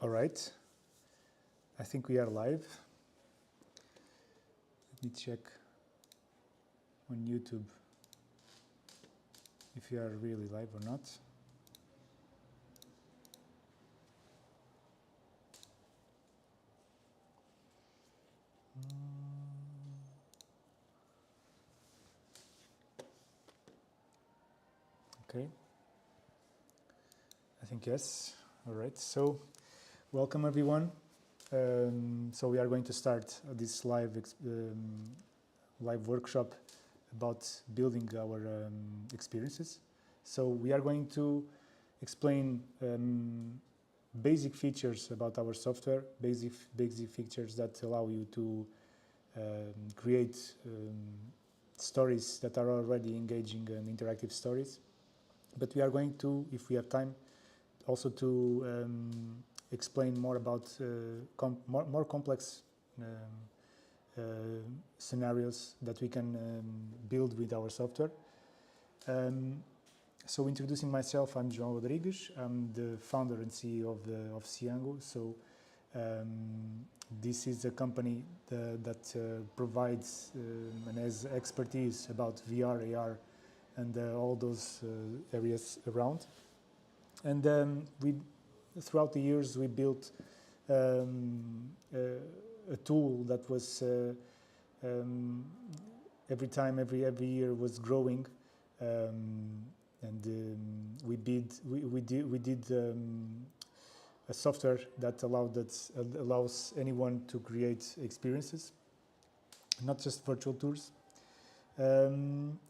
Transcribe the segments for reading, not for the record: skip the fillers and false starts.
All right, I think we are live. Let me check on YouTube if we are really live or not. Okay, I think yes. All right, so welcome everyone. So we are going to start this live workshop about building our experiences. So we are going to explain basic features about our software, basic features that allow you to create stories that are already engaging and interactive stories. But we are going to, if we have time, also to explain more about more complex scenarios that we can build with our software. So introducing myself, I'm João Rodrigues. I'm the founder and CEO of Cyango. So this is a company that provides and has expertise about VR, AR, and all those areas around. And throughout the years, we built a tool that was every year was growing, and we did a software that allows anyone to create experiences, not just virtual tours.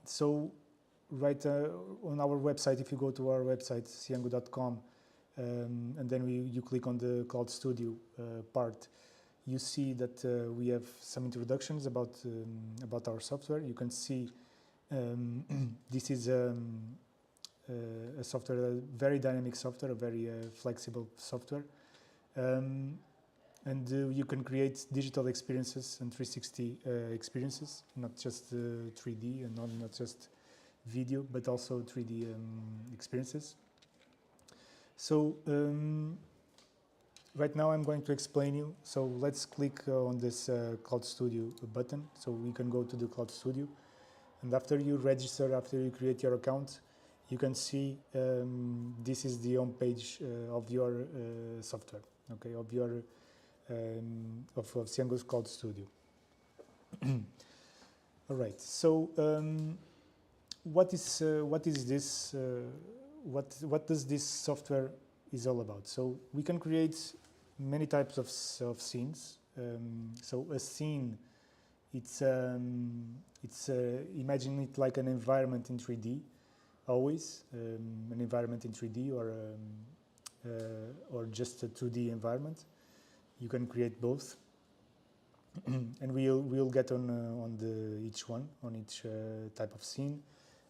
So right on our website, if you go to our website cyango.com, and then you click on the Cloud Studio part, you see that we have some introductions about our software. You can see this is a software, a very dynamic software, a very flexible software, and you can create digital experiences and 360 experiences, not just 3D and not just video, but also 3D experiences. So right now I'm going to explain you. So let's click on this Cloud Studio button, so we can go to the Cloud Studio. And after you register, after you create your account, you can see this is the home page of your software, okay, of your of Cyango's Cloud Studio. All right. So what is this? What does this software is all about? So we can create many types of scenes. So a scene, it's imagine it like an environment in 3D, always an environment in 3D or just a 2D environment. You can create both, and we'll get on each type of scene,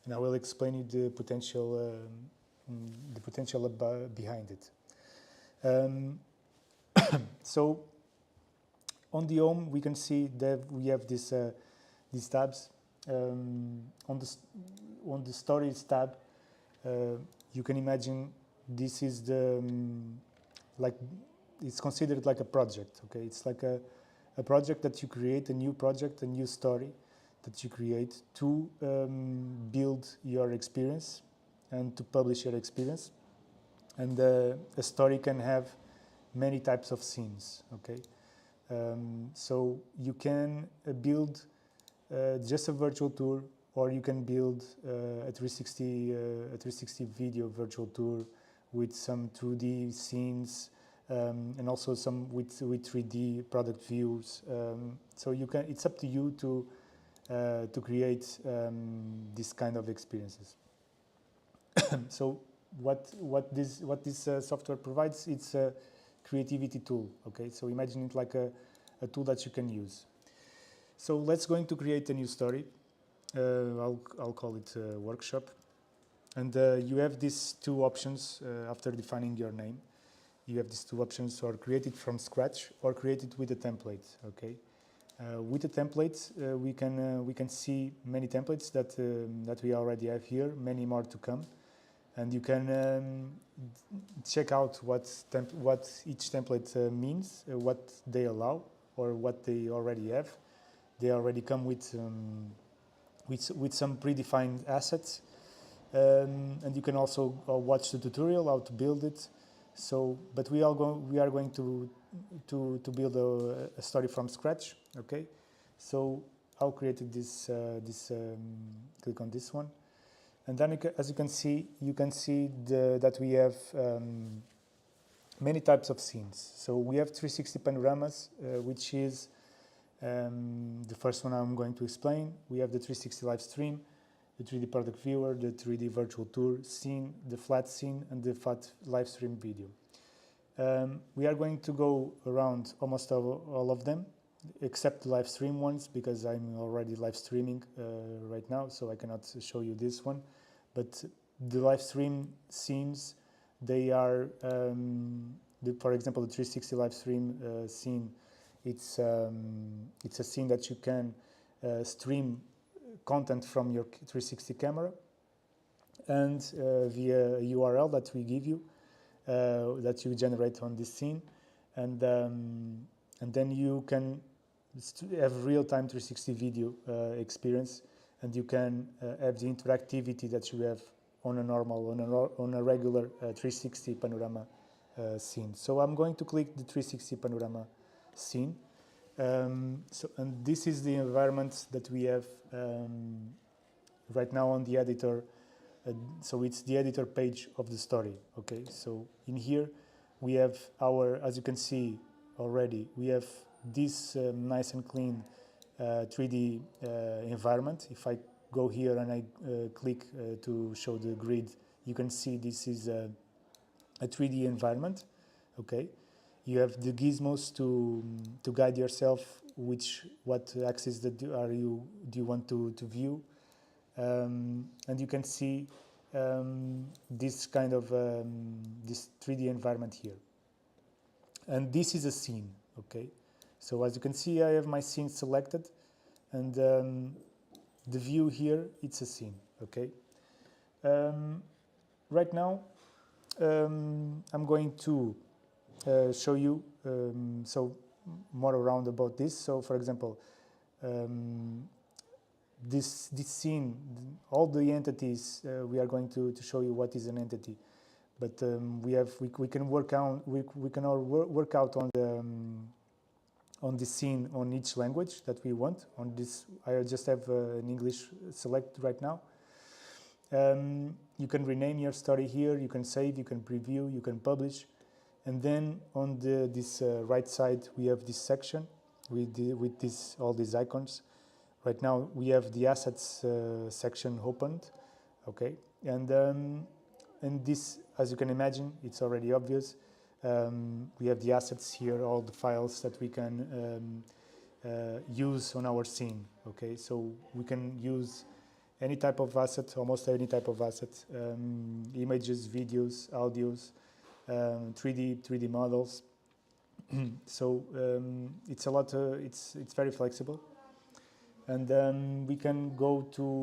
and I will explain you the potential behind it. So on the home, we can see that we have these tabs. On the stories tab, you can imagine this is it's considered like a project. Okay, it's like a project that you create, a new project, a new story that you create to build your experience and to publish your experience. And a story can have many types of scenes. Okay, so you can build just a virtual tour, or you can build a 360 video virtual tour with some 2D scenes, and also some with 3D product views. So you can. It's up to you to create this kind of experiences. So what this software provides? It's a creativity tool. Okay, so imagine it like a tool that you can use. So let's going to create a new story. I'll call it workshop, and you have these two options after defining your name. You have these two options: or create it from scratch, or create it with a template. Okay, with a template, we can see many templates that we already have here, many more to come. and you can check out what each template means, what they allow, or what they already have. They already come with some predefined assets, and you can also watch the tutorial how to build it. So, but we are going to build a story from scratch. Okay, so I'll create this. Click on this one, and then as you can see, that we have many types of scenes. So we have 360 panoramas, which is the first one I'm going to explain. We have the 360 live stream, the 3D product viewer, the 3D virtual tour scene, the flat scene, and the flat live stream video. We are going to go around almost all of them, except the live stream ones, because I'm already live streaming right now, so I cannot show you this one. But the live stream scenes, they are, for example, the 360 live stream scene. It's a scene that you can stream content from your 360 camera, and via a URL that we give you, that you generate on this scene, and then you can have real-time 360 video experience, and you can have the interactivity that you have on a regular 360 panorama scene. So I'm going to click the 360 panorama scene. And this is the environment that we have right now on the editor. So it's the editor page of the story. Okay, so in here we have as you can see already, we have this nice and clean 3D environment. If I go here and I click to show the grid, you can see this is a 3D environment. Okay, you have the gizmos to guide yourself what axis do you want to view, and you can see this kind of this 3D environment here. And this is a scene. Okay, so as you can see, I have my scene selected, and the view here, it's a scene. Okay, right now I'm going to show you so more around about this. So for example, this scene, all the entities, we are going to show you what is an entity, but we can work out on the scene on each language that we want. On this, I just have an English select right now. You can rename your story here. You can save. You can preview. You can publish. And then on this right side, we have this section with all these icons. Right now, we have the assets section opened. Okay, and this, as you can imagine, it's already obvious. We have the assets here, all the files that we can use on our scene. Okay, so we can use any type of asset, almost any type of asset, images, videos, audios, 3D models. So it's a lot. It's very flexible, and we can go to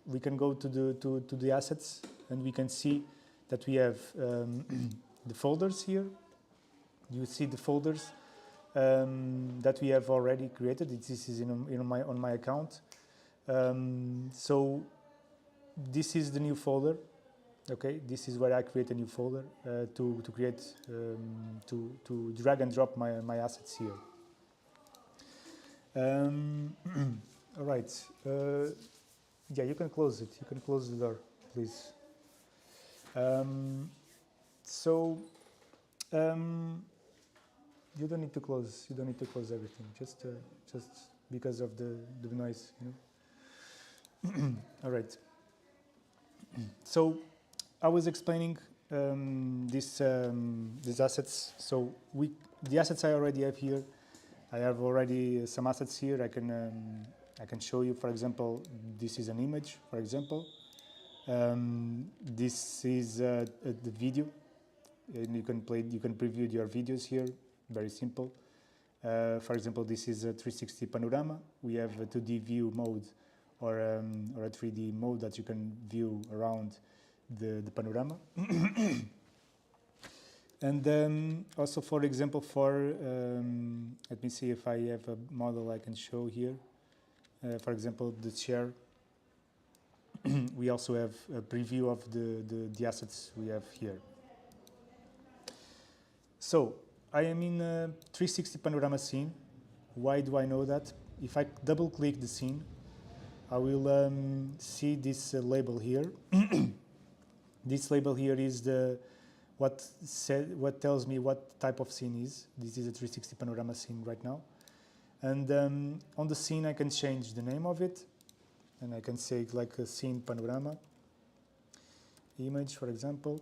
the assets, and we can see that we have the folders here. You see the folders that we have already created. This is on my account. So this is the new folder. Okay, this is where I create a new folder to create to drag and drop my assets here. All right. Yeah, you can close it. You can close the door, please. So you don't need to close. You don't need to close everything. Just because of the noise, you know. All right. So I was explaining these assets. So the assets I already have here. I have already some assets here. I can show you. For example, this is an image. For example, this is the video, and you can preview your videos here. Very simple. For example, this is a 360 panorama. We have a 2D view mode or a 3D mode that you can view around the panorama. And then also, for example, let me see if I have a model I can show here. For example, the chair. We also have a preview of the assets we have here. So I am in a 360 panorama scene. Why do I know that? If I double click the scene, I will see this label here. This label here is what tells me what type of scene is. This is a 360 panorama scene right now. And on the scene I can change the name of it, and I can say like a scene panorama image, for example.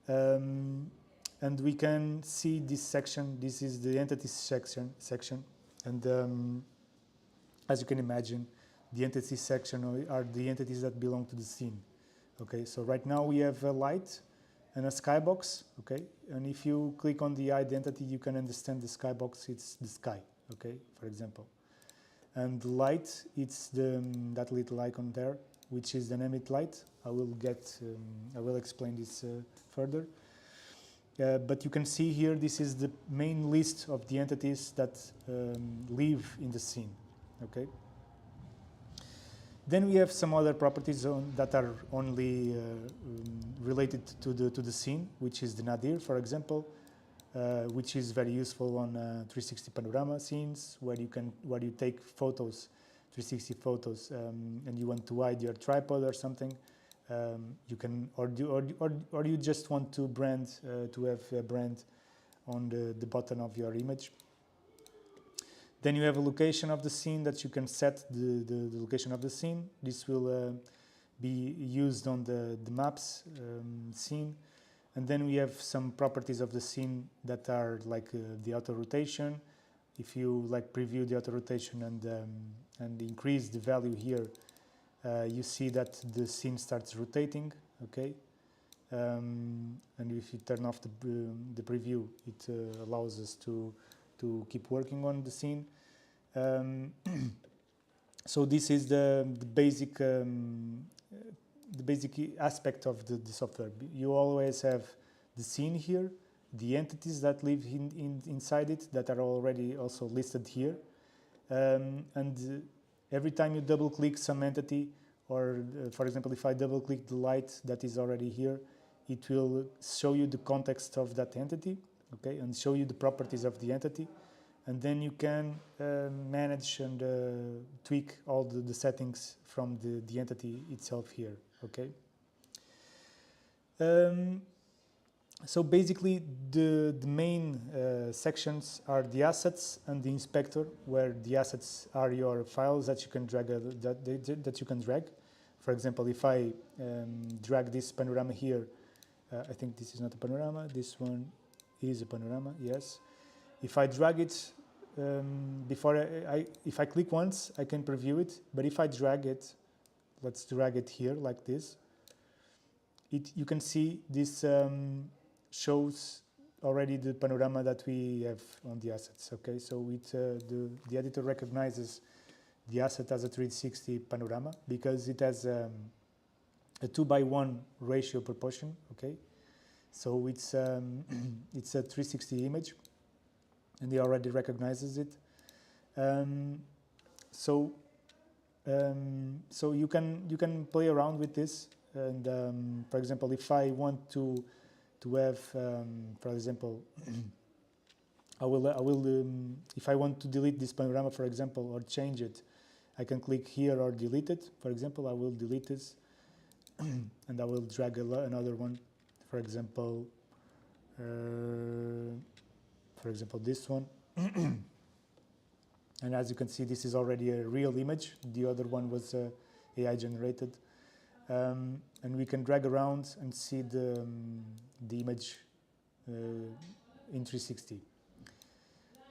And we can see this section. This is the entities section. And as you can imagine, the entities section are the entities that belong to the scene. Okay, so right now we have a light and a skybox. Okay, and if you click on the identity, you can understand the skybox. It's the sky. Okay, for example. And the light, it's that little icon there, which is dynamic light. I will explain this further. But you can see here, this is the main list of the entities that live in the scene. Okay. Then we have some other properties that are only related to the scene, which is the nadir, for example, which is very useful on 360 panorama scenes where you take photos, 360 photos, and you want to hide your tripod or something. You can, or you just want to have a brand on the bottom of your image. Then you have a location of the scene that you can set the location of the scene. This will be used on the maps scene. And then we have some properties of the scene that are like the auto rotation. If you like preview the auto rotation and increase the value here, you see that the scene starts rotating. Okay, and if you turn off the preview, it allows us to keep working on the scene. So this is the basic aspect of the software. You always have the scene here, the entities that live inside it that are already also listed here, and every time you double click some entity, or for example, if I double click the light that is already here, it will show you the context of that entity, okay, and show you the properties of the entity. And then you can manage and tweak all the settings from the entity itself here, okay? So basically, the main sections are the assets and the inspector, where the assets are your files that you can drag. That you can drag. For example, if I drag this panorama here, I think this is not a panorama. This one is a panorama. Yes. If I drag it, if I click once, I can preview it. But if I drag it, let's drag it here like this. You can see this shows already the panorama that we have on the assets. Okay, so the editor recognizes the asset as a 360 panorama because it has a 2:1 ratio proportion. Okay, so it's a 360 image. And he already recognizes it. So you can play around with this. And for example, if I want to have, for example, if I want to delete this panorama, for example, or change it, I can click here or delete it. For example, I will delete this, and I will drag another one. For example, this one. And as you can see, this is already a real image. The other one was AI generated. And we can drag around and see the image in 360.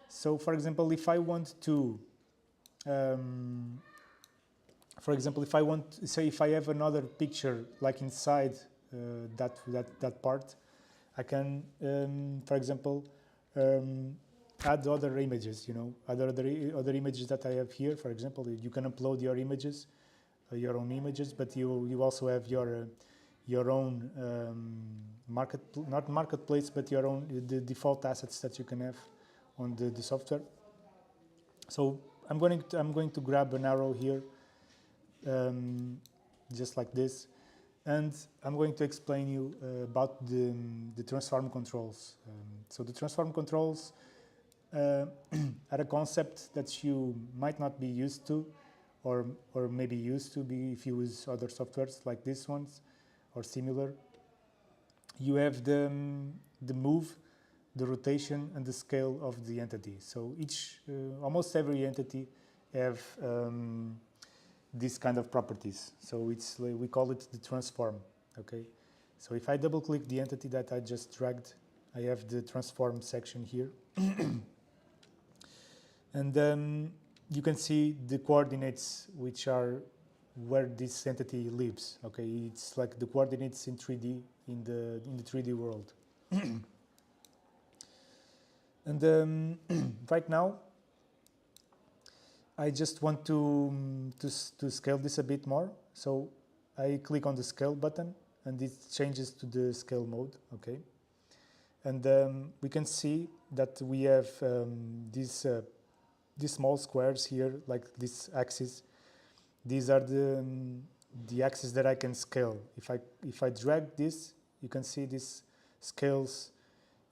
So for example, if I want to, if I have another picture like inside that part, I can, for example, add other images, other images that I have here. For example, you can upload your images your own images, but you also have your own not marketplace, but your own the default assets that you can have on the software. So I'm going to grab an arrow here, just like this, and I'm going to explain you about the transform controls. So the transform controls are a concept that you might not be used to, or maybe used to be if you use other softwares like these ones or similar. You have the move, the rotation, and the scale of the entity. So almost every entity have these kind of properties. So we call it the transform. Okay. So if I double click the entity that I just dragged, I have the transform section here, and you can see the coordinates, which are where this entity lives. Okay, it's like the coordinates in 3D in the 3D world. And right now, I just want to scale this a bit more. So I click on the scale button, and it changes to the scale mode. Okay, and we can see that we have these small squares here, like this axis. These are the axes that I can scale. If I drag this, you can see this scales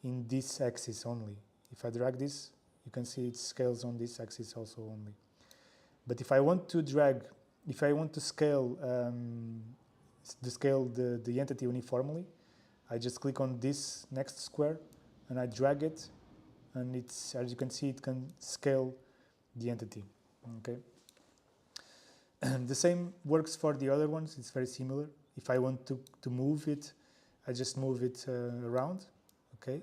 in this axis only. If I drag this, you can see it scales on this axis also only. But if I want to scale the entity uniformly, I just click on this next square and I drag it, and it's, as you can see, it can scale the entity. Okay. And the same works for the other ones. It's very similar. If I want to move it, I just move it around. Okay.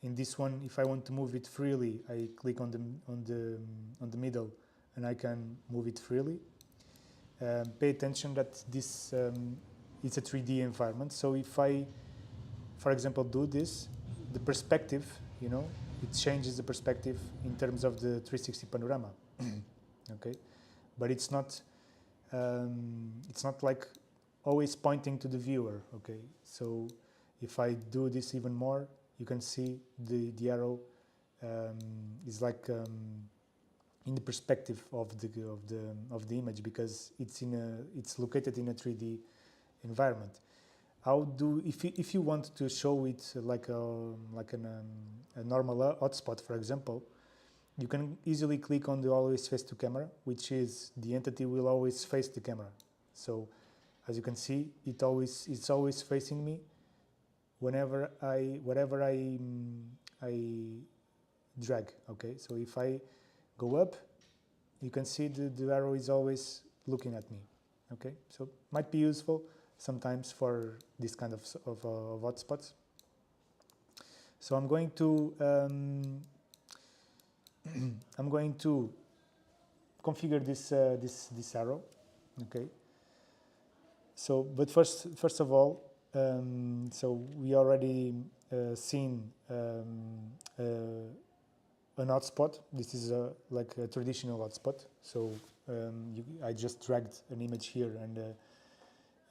In this one, if I want to move it freely, I click on the middle, and I can move it freely. Pay attention that this it's a 3D environment. So if I, for example, do this, the perspective, it changes the perspective in terms of the 360 panorama. Okay, but it's not like always pointing to the viewer. Okay, so if I do this even more, you can see the arrow is like in the perspective of the image, because it's located in a 3D environment. If you want to show it like a normal hotspot, for example, you can easily click on the always face to camera, which is the entity will always face the camera. So as you can see, it's always facing me whenever I drag. Okay, so if I go up, you can see the arrow is always looking at me. Okay, so might be useful sometimes for this kind of hotspots. So I'm going to configure this arrow. Okay. So, but first of all, so we already seen an hotspot. This is like a traditional hotspot. So I just dragged an image here,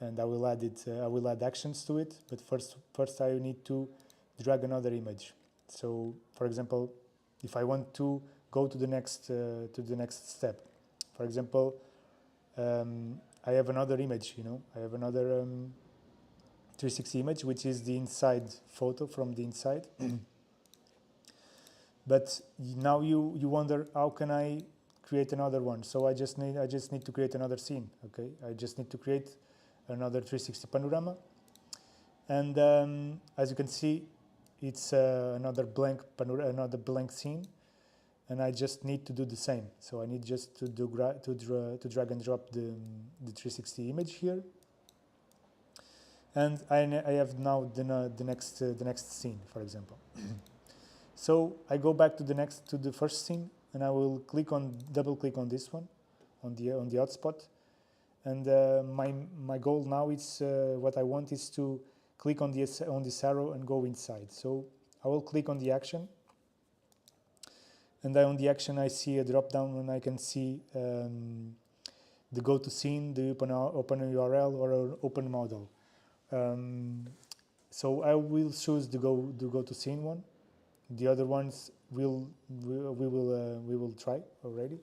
and I will add it. I will add actions to it. But first I need to drag another image. So, for example, if I want to go to the next step, for example, I have another image. I have another 360 image, which is the inside photo from the inside. But now you wonder, how can I create another one? So I just need to create another scene. Okay, I just need to create another 360 panorama, and as you can see, it's another blank scene, and I just need to do the same. So I need just to drag and drop the 360 image here, and I have now the next scene, for example. So I go back to the first scene, and I will double click on this one, on the hotspot, and my goal now is what I want is to click on this arrow and go inside. So I will click on the action, and on the action I see a drop down, and I can see the go to scene, the open URL, or an open model. So I will choose the go to scene one. The other ones we will try already.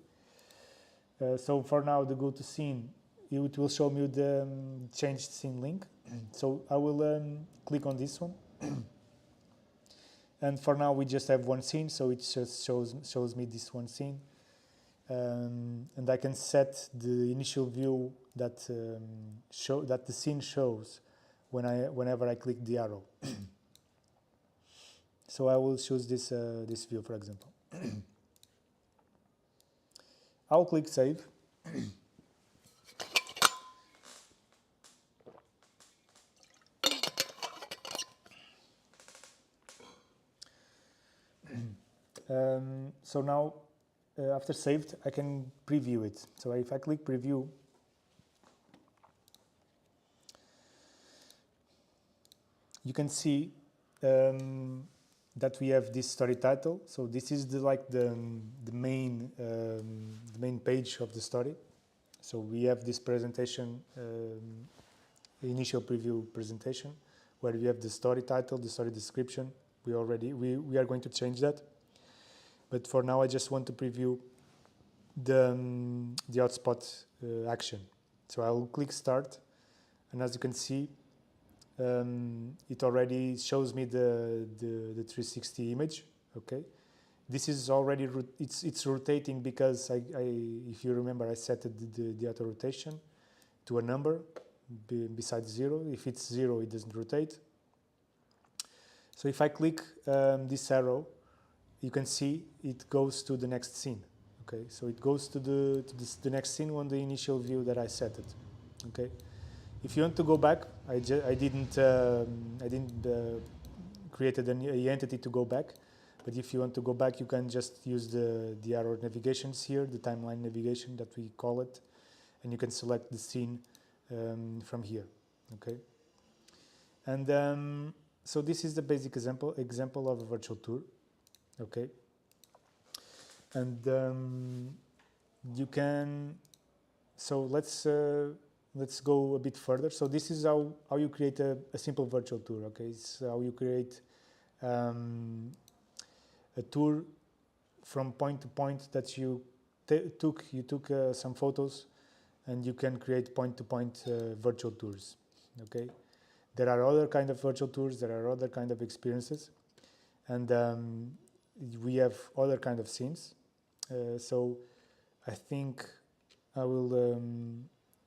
So for now, the go to scene, it will show me the changed scene link. So I will click on this one. And for now, we just have one scene, so it just shows me this one scene. And I can set the initial view that that the scene shows whenever I click the arrow. So I will choose this this view, for example. I'll click save. So now, after saved, I can preview it. So if I click preview, you can see that we have this story title. So this is the main page of the story. So we have this presentation, initial preview presentation, where we have the story title, the story description. We are going to change that. But for now, I just want to preview the hotspot action. So I will click start, and as you can see, it already shows me the 360 image. Okay, this is already it's rotating because if you remember, I set the auto rotation to a number besides 0. If it's 0, it doesn't rotate. So if I click this arrow, you can see it goes to the next scene. Okay, so it goes to the next scene on the initial view that I set it. Okay, if you want to go back, I didn't create an entity to go back, but if you want to go back, you can just use the arrow navigations here, the timeline navigation that we call it, and you can select the scene from here. Okay, and so this is the basic example of a virtual tour. Okay, and you can, so let's go a bit further. So this is how you create a simple virtual tour. Okay, it's how you create a tour from point to point that you took some photos, and you can create point-to-point virtual tours. Okay, there are other kind of virtual tours, there are other kind of experiences, and we have other kind of scenes. So I think I will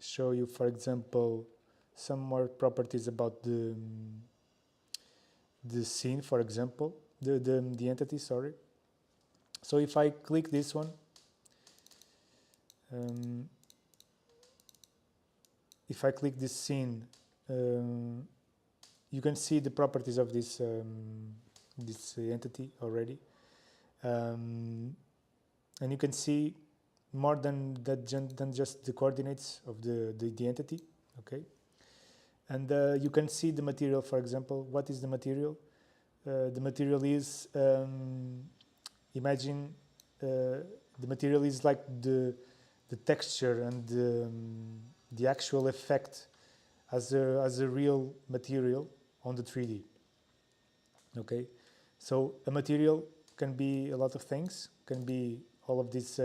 show you, for example, some more properties about the scene, for example, the entity, sorry. So if I click this one, if I click this scene, you can see the properties of this this entity already. And you can see more than just the coordinates of the entity. Okay, and you can see the material. For example, what is the material? The material is imagine the material is like the texture and the actual effect as a real material on the 3D. Okay, so a material can be a lot of things, can be all of these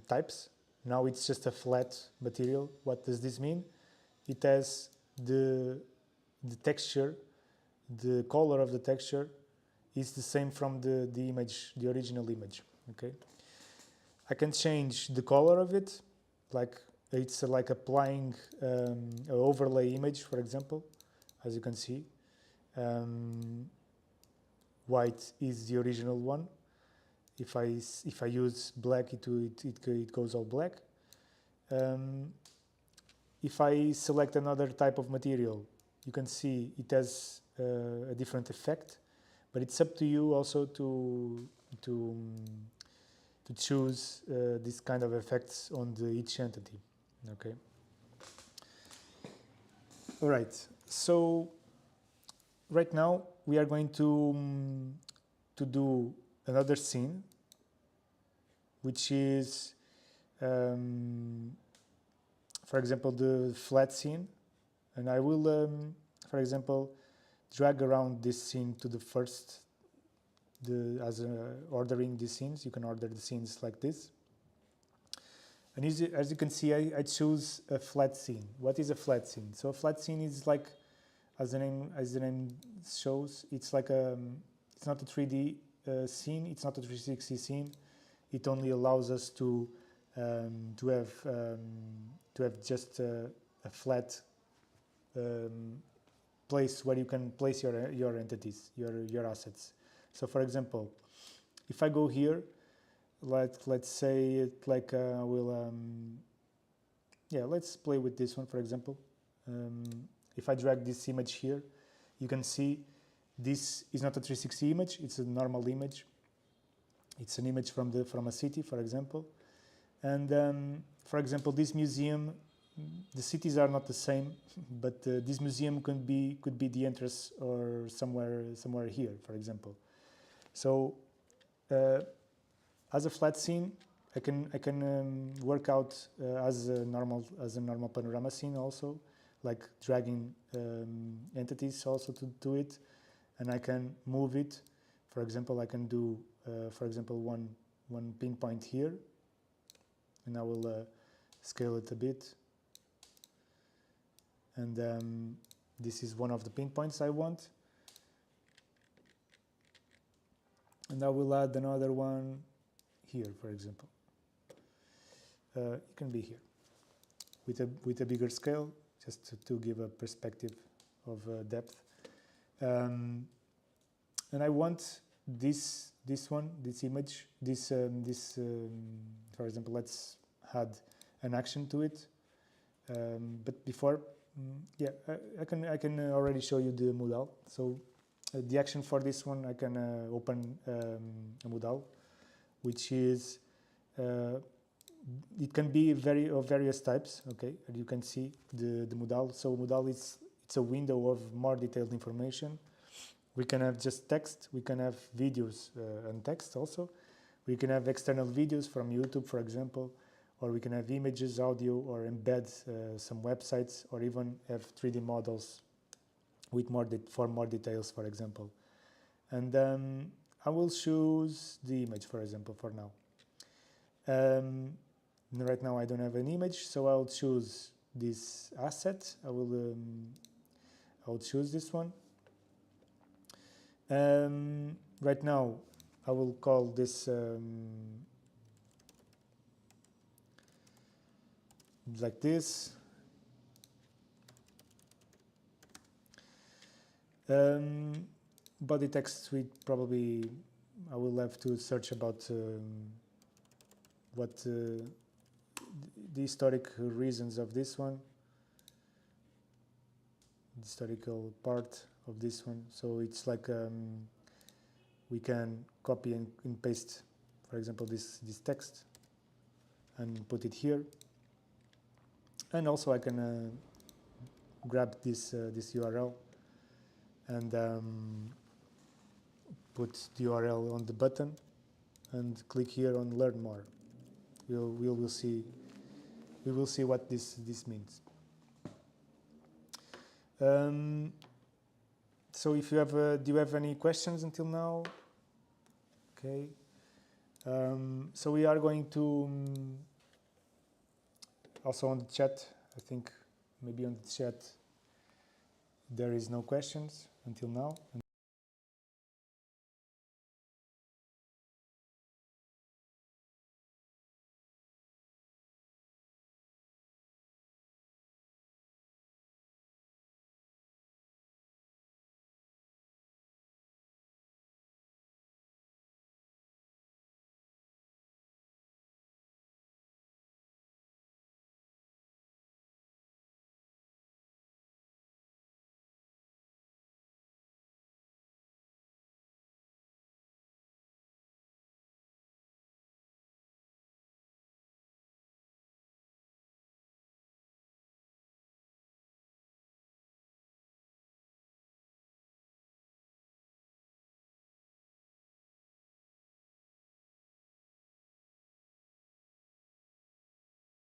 types. Now it's just a flat material. What does this mean? It has the texture, the color of the texture is the same from the image, the original image. Okay, I can change the color of it, like it's like applying an overlay image, for example, as you can see. White is the original one. If I use black, it goes all black. If I select another type of material, you can see it has a different effect, but it's up to you also to choose this kind of effects on each entity. Okay. All right. So right now we are going to do another scene, which is for example, the flat scene, and I will, for example, drag around this scene to the first, ordering the scenes. You can order the scenes like this. And as you can see, I choose a flat scene. What is a flat scene? So a flat scene is like, as the name shows, it's like it's not a 3D scene. It's not a 360 scene. It only allows us to have just a flat place where you can place your entities, your assets. So, for example, if I go here, let's say it like let's play with this one, for example. If I drag this image here, you can see this is not a 360 image, it's a normal image. It's an image from a city, for example. And for example, this museum, the cities are not the same, but this museum could be the entrance or somewhere here, for example. So as a flat scene, I can work out as a normal panorama scene also, like dragging entities also to it, and I can move it. For example, I can do for example one pinpoint here, and I will scale it a bit, and this is one of the pinpoints I want, and I will add another one here, for example. It can be here with a bigger scale, just to give a perspective of depth. And I want this image, for example, let's add an action to it. But before, I can already show you the modal. So the action for this one, I can open a modal, which is it can be of various types. Okay, and you can see the modal. So modal it's a window of more detailed information. We can have just text, we can have videos and text also. We can have external videos from YouTube, for example, or we can have images, audio, or embed some websites, or even have 3D models with for more details, for example. And I will choose the image, for example, for now. Right now I don't have an image, so I'll choose this asset. I'll choose this one. Right now I will call this like this. Body text suite, probably I will have to search about what the historic reasons of this one, the historical part of this one. So it's like we can copy and paste, for example, this text and put it here. And also I can grab this URL and put the URL on the button and click here on Learn More. We will see what this means. So if you have, do you have any questions until now? Okay. So we are going to also on the chat. I think maybe on the chat there is no questions until now.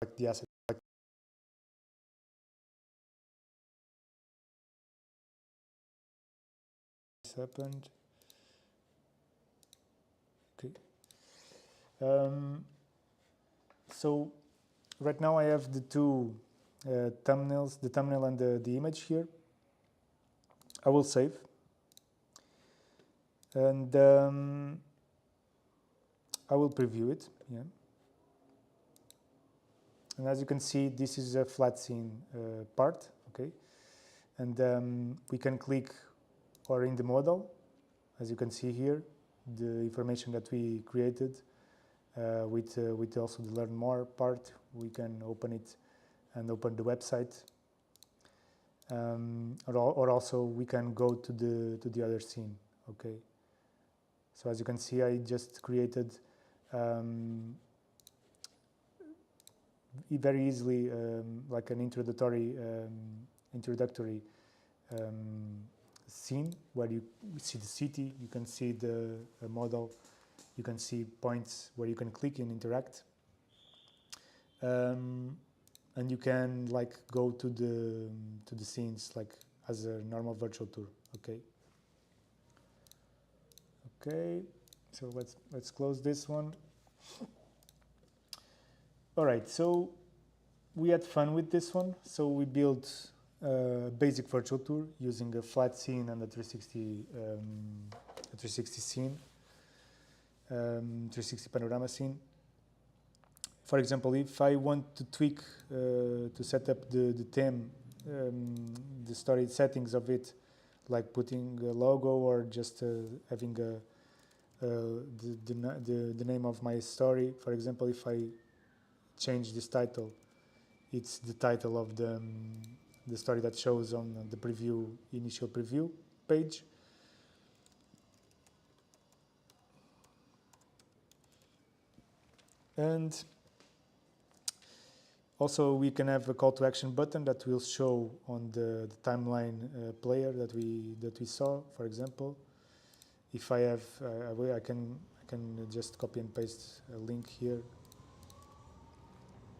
Like the asset. this happened. Okay. So right now I have the two thumbnails, the thumbnail and the image here. I will save. And I will preview it. Yeah. And as you can see, this is a flat scene part. Okay. And we can click or in the model, as you can see here, the information that we created with also the learn more part. We can open it and open the website, or also we can go to the other scene. Okay. So as you can see, I just created very easily like an introductory scene where you see the city, you can see the model, you can see points where you can click and interact, and you can like go to the scenes like as a normal virtual tour. Okay. Okay. So let's close this one. All right. So we had fun with this one. So we built a basic virtual tour using a flat scene and a 360 scene, 360 panorama scene. For example, if I want to tweak to set up the theme, the story settings of it, like putting a logo or just having the name of my story. For example, if I change this title, it's the title of the story that shows on the initial preview page. And also we can have a call to action button that will show on the timeline player that we saw. For example, if I have, I can just copy and paste a link here.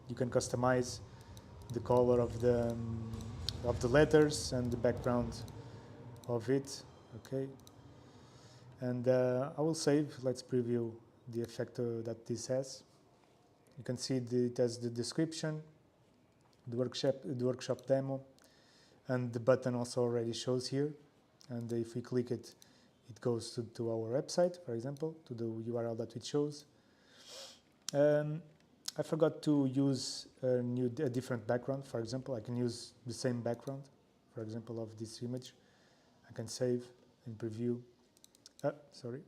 You can customize the color of the letters and the background of it. Okay. And I will save. Let's preview the effect that this has. You can see it has the description, the workshop demo, and the button also already shows here. And if we click it, it goes to our website, for example, to the URL that it shows. I forgot to use a different background. For example, I can use the same background, for example, of this image. I can save and preview. Sorry.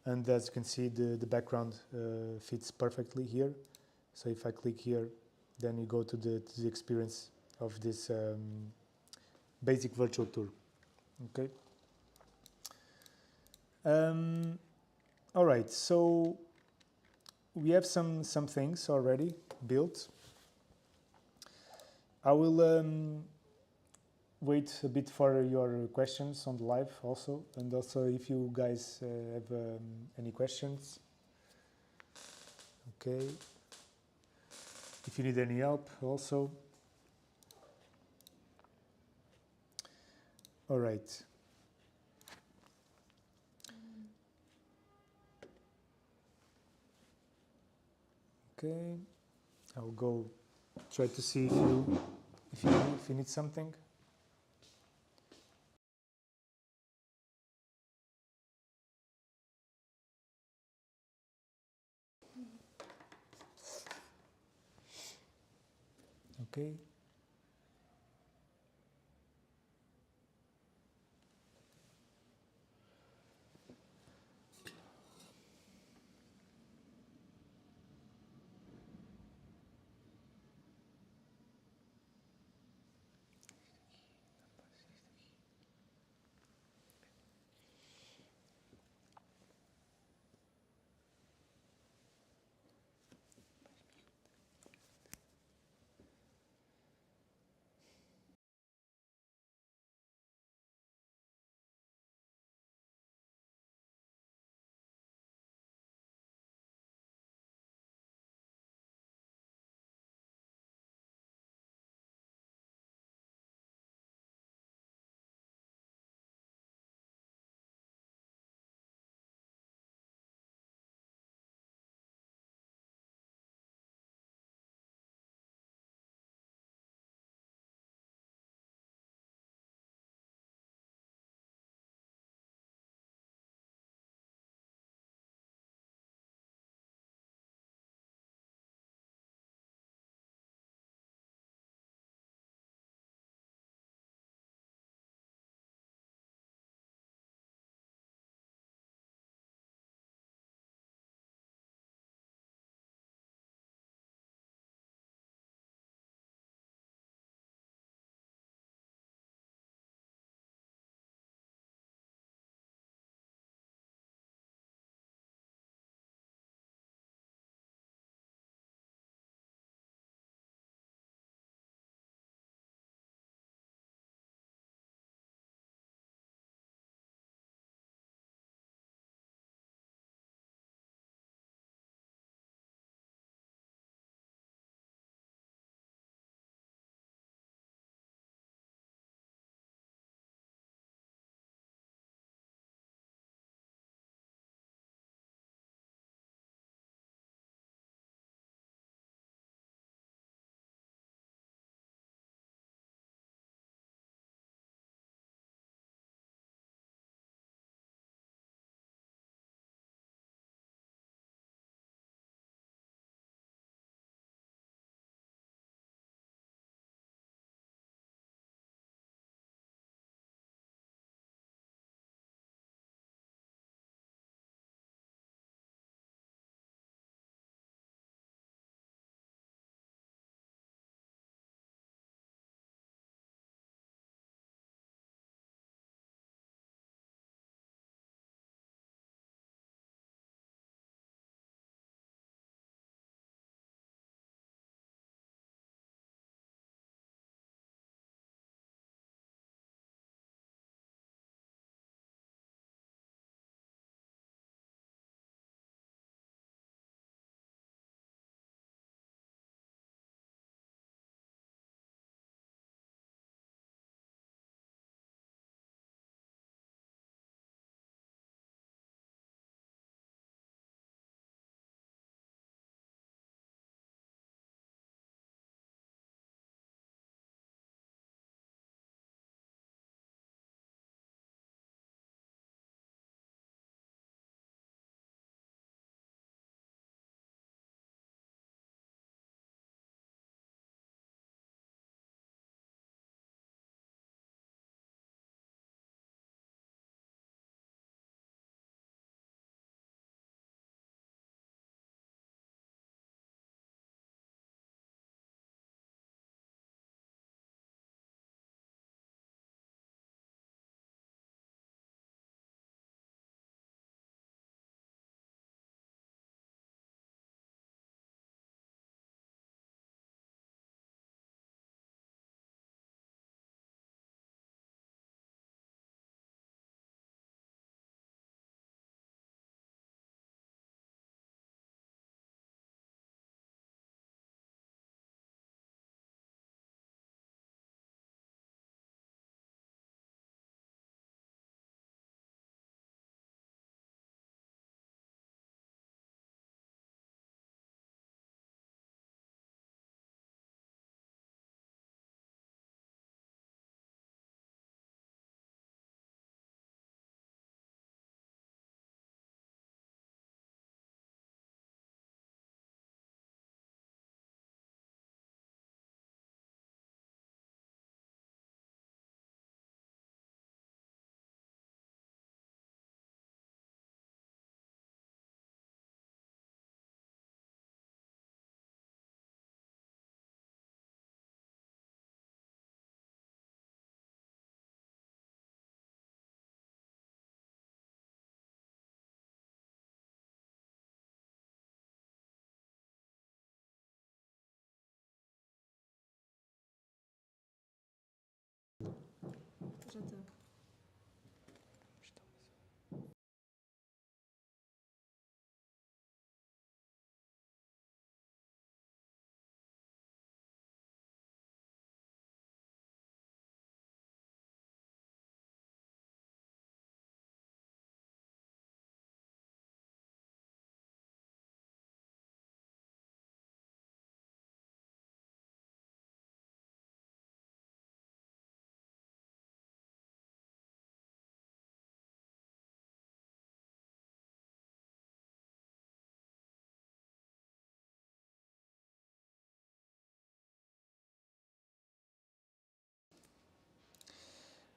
And as you can see, the background fits perfectly here. So if I click here, then you go to the experience of this basic virtual tour. Okay. All right. So we have some things already built. I will wait a bit for your questions on the live also, and also if you guys have any questions. Okay. If you need any help also. All right. Okay. I'll go try to see if you need something. Okay.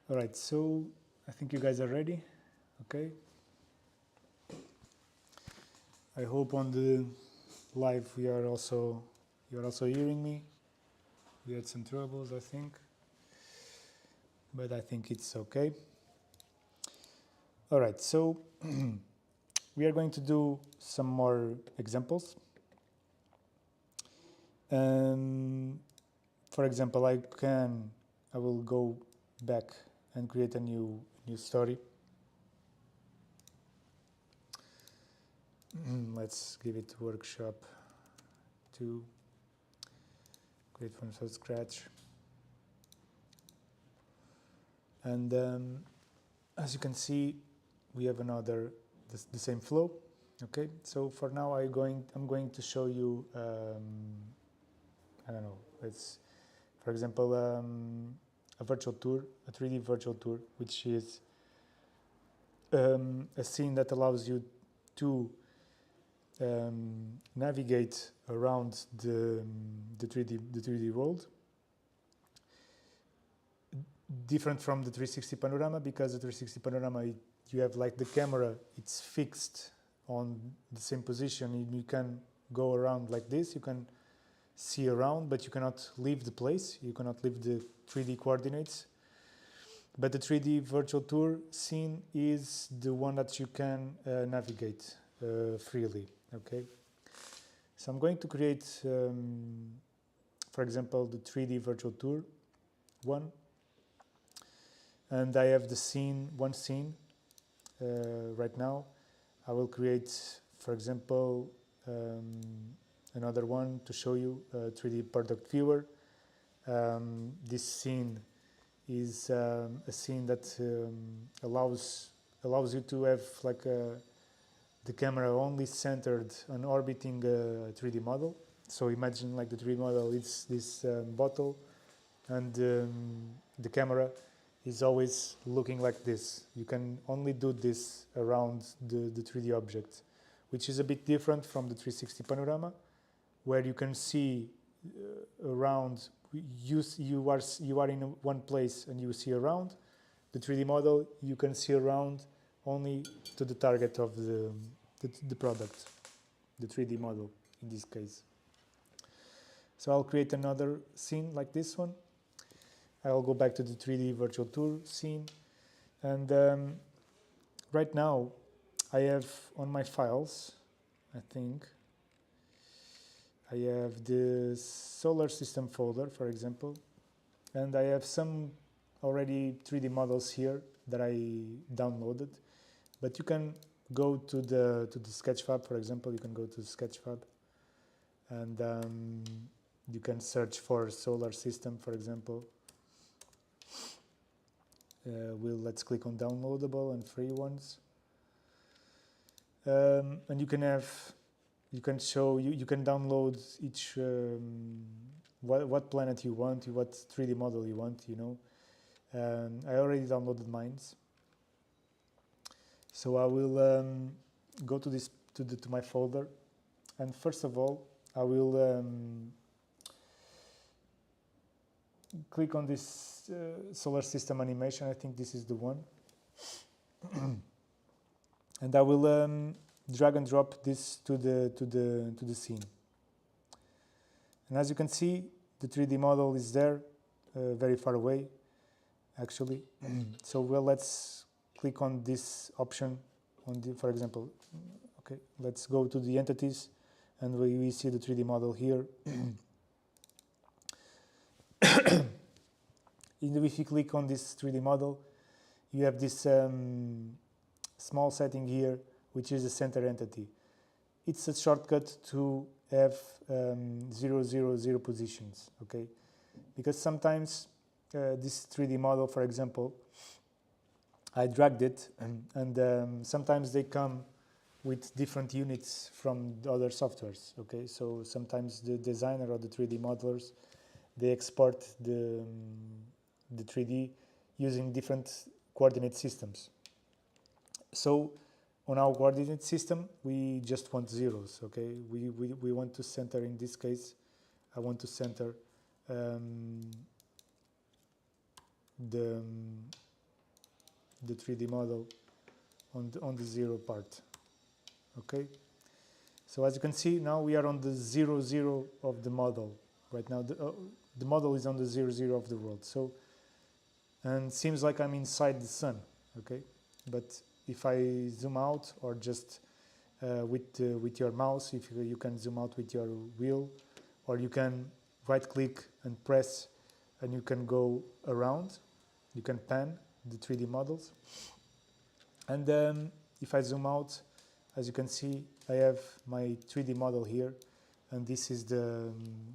All right, so I think you guys are ready. Okay. I hope on the live you're also hearing me. We had some troubles, I think, but I think it's okay. All right, so we are going to do some more examples. For example, I will go back and create a new story. Let's give it workshop 2, create from scratch. And as you can see, we have the same flow. Okay, so for now I'm going to show you I don't know, let's, for example, a virtual tour, a 3D virtual tour, which is a scene that allows you to navigate around the 3D world. Different from the 360 panorama, because the 360 panorama, you have like the camera, it's fixed on the same position, and you can go around like this, you can see around, but you cannot leave the place, you cannot leave the 3D coordinates. But the 3D virtual tour scene is the one that you can navigate freely. Okay, so I'm going to create, for example, the 3D virtual tour one, and I have one scene right now. I will create, for example, another one to show you a 3D product viewer. This scene is a scene that allows you to have like the camera only centered on orbiting a 3D model. So imagine like the 3D model is this bottle, and the camera is always looking like this. You can only do this around the 3D object, which is a bit different from the 360 panorama, where you can see around. You are in one place and you see around. The 3D model, you can see around only to the target of the product, the 3D model in this case. So I'll create another scene like this one. I'll go back to the 3D virtual tour scene, and right now I have on my files, I think I have the solar system folder, for example, and I have some already 3D models here that I downloaded. But you can go to the Sketchfab, for example. You can go to Sketchfab, and you can search for solar system, for example. Let's click on downloadable and free ones, and you can download each what planet you want, what 3D model you want. I already downloaded mine, so I will go to this to my folder, and first of all I will click on this solar system animation. I think this is the one, and I will drag and drop this to the scene. And as you can see, the 3D model is there, very far away, actually. So let's click on this option for example. Okay, let's go to the entities, and we see the 3D model here. If you click on this 3D model, you have this small setting here, which is the center entity. It's a shortcut to have 000 positions, okay? Because sometimes this 3D model, for example, I dragged it, and sometimes they come with different units from the other softwares, okay? So sometimes the designer or the 3D modelers, they export the 3D using different coordinate systems. So on our coordinate system, we just want zeros, okay? We want to center, in this case, I want to center the the 3D model on the 0 part. Okay, so as you can see, now we are on the 0, 0 of the model. Right now the model is on the 0, 0 of the world. So, and seems like I'm inside the sun. Okay, but if I zoom out, or just with your mouse, if you can zoom out with your wheel, or you can right click and press, and you can go around, you can pan the 3D models. And then if I zoom out, as you can see, I have my 3D model here, and this is the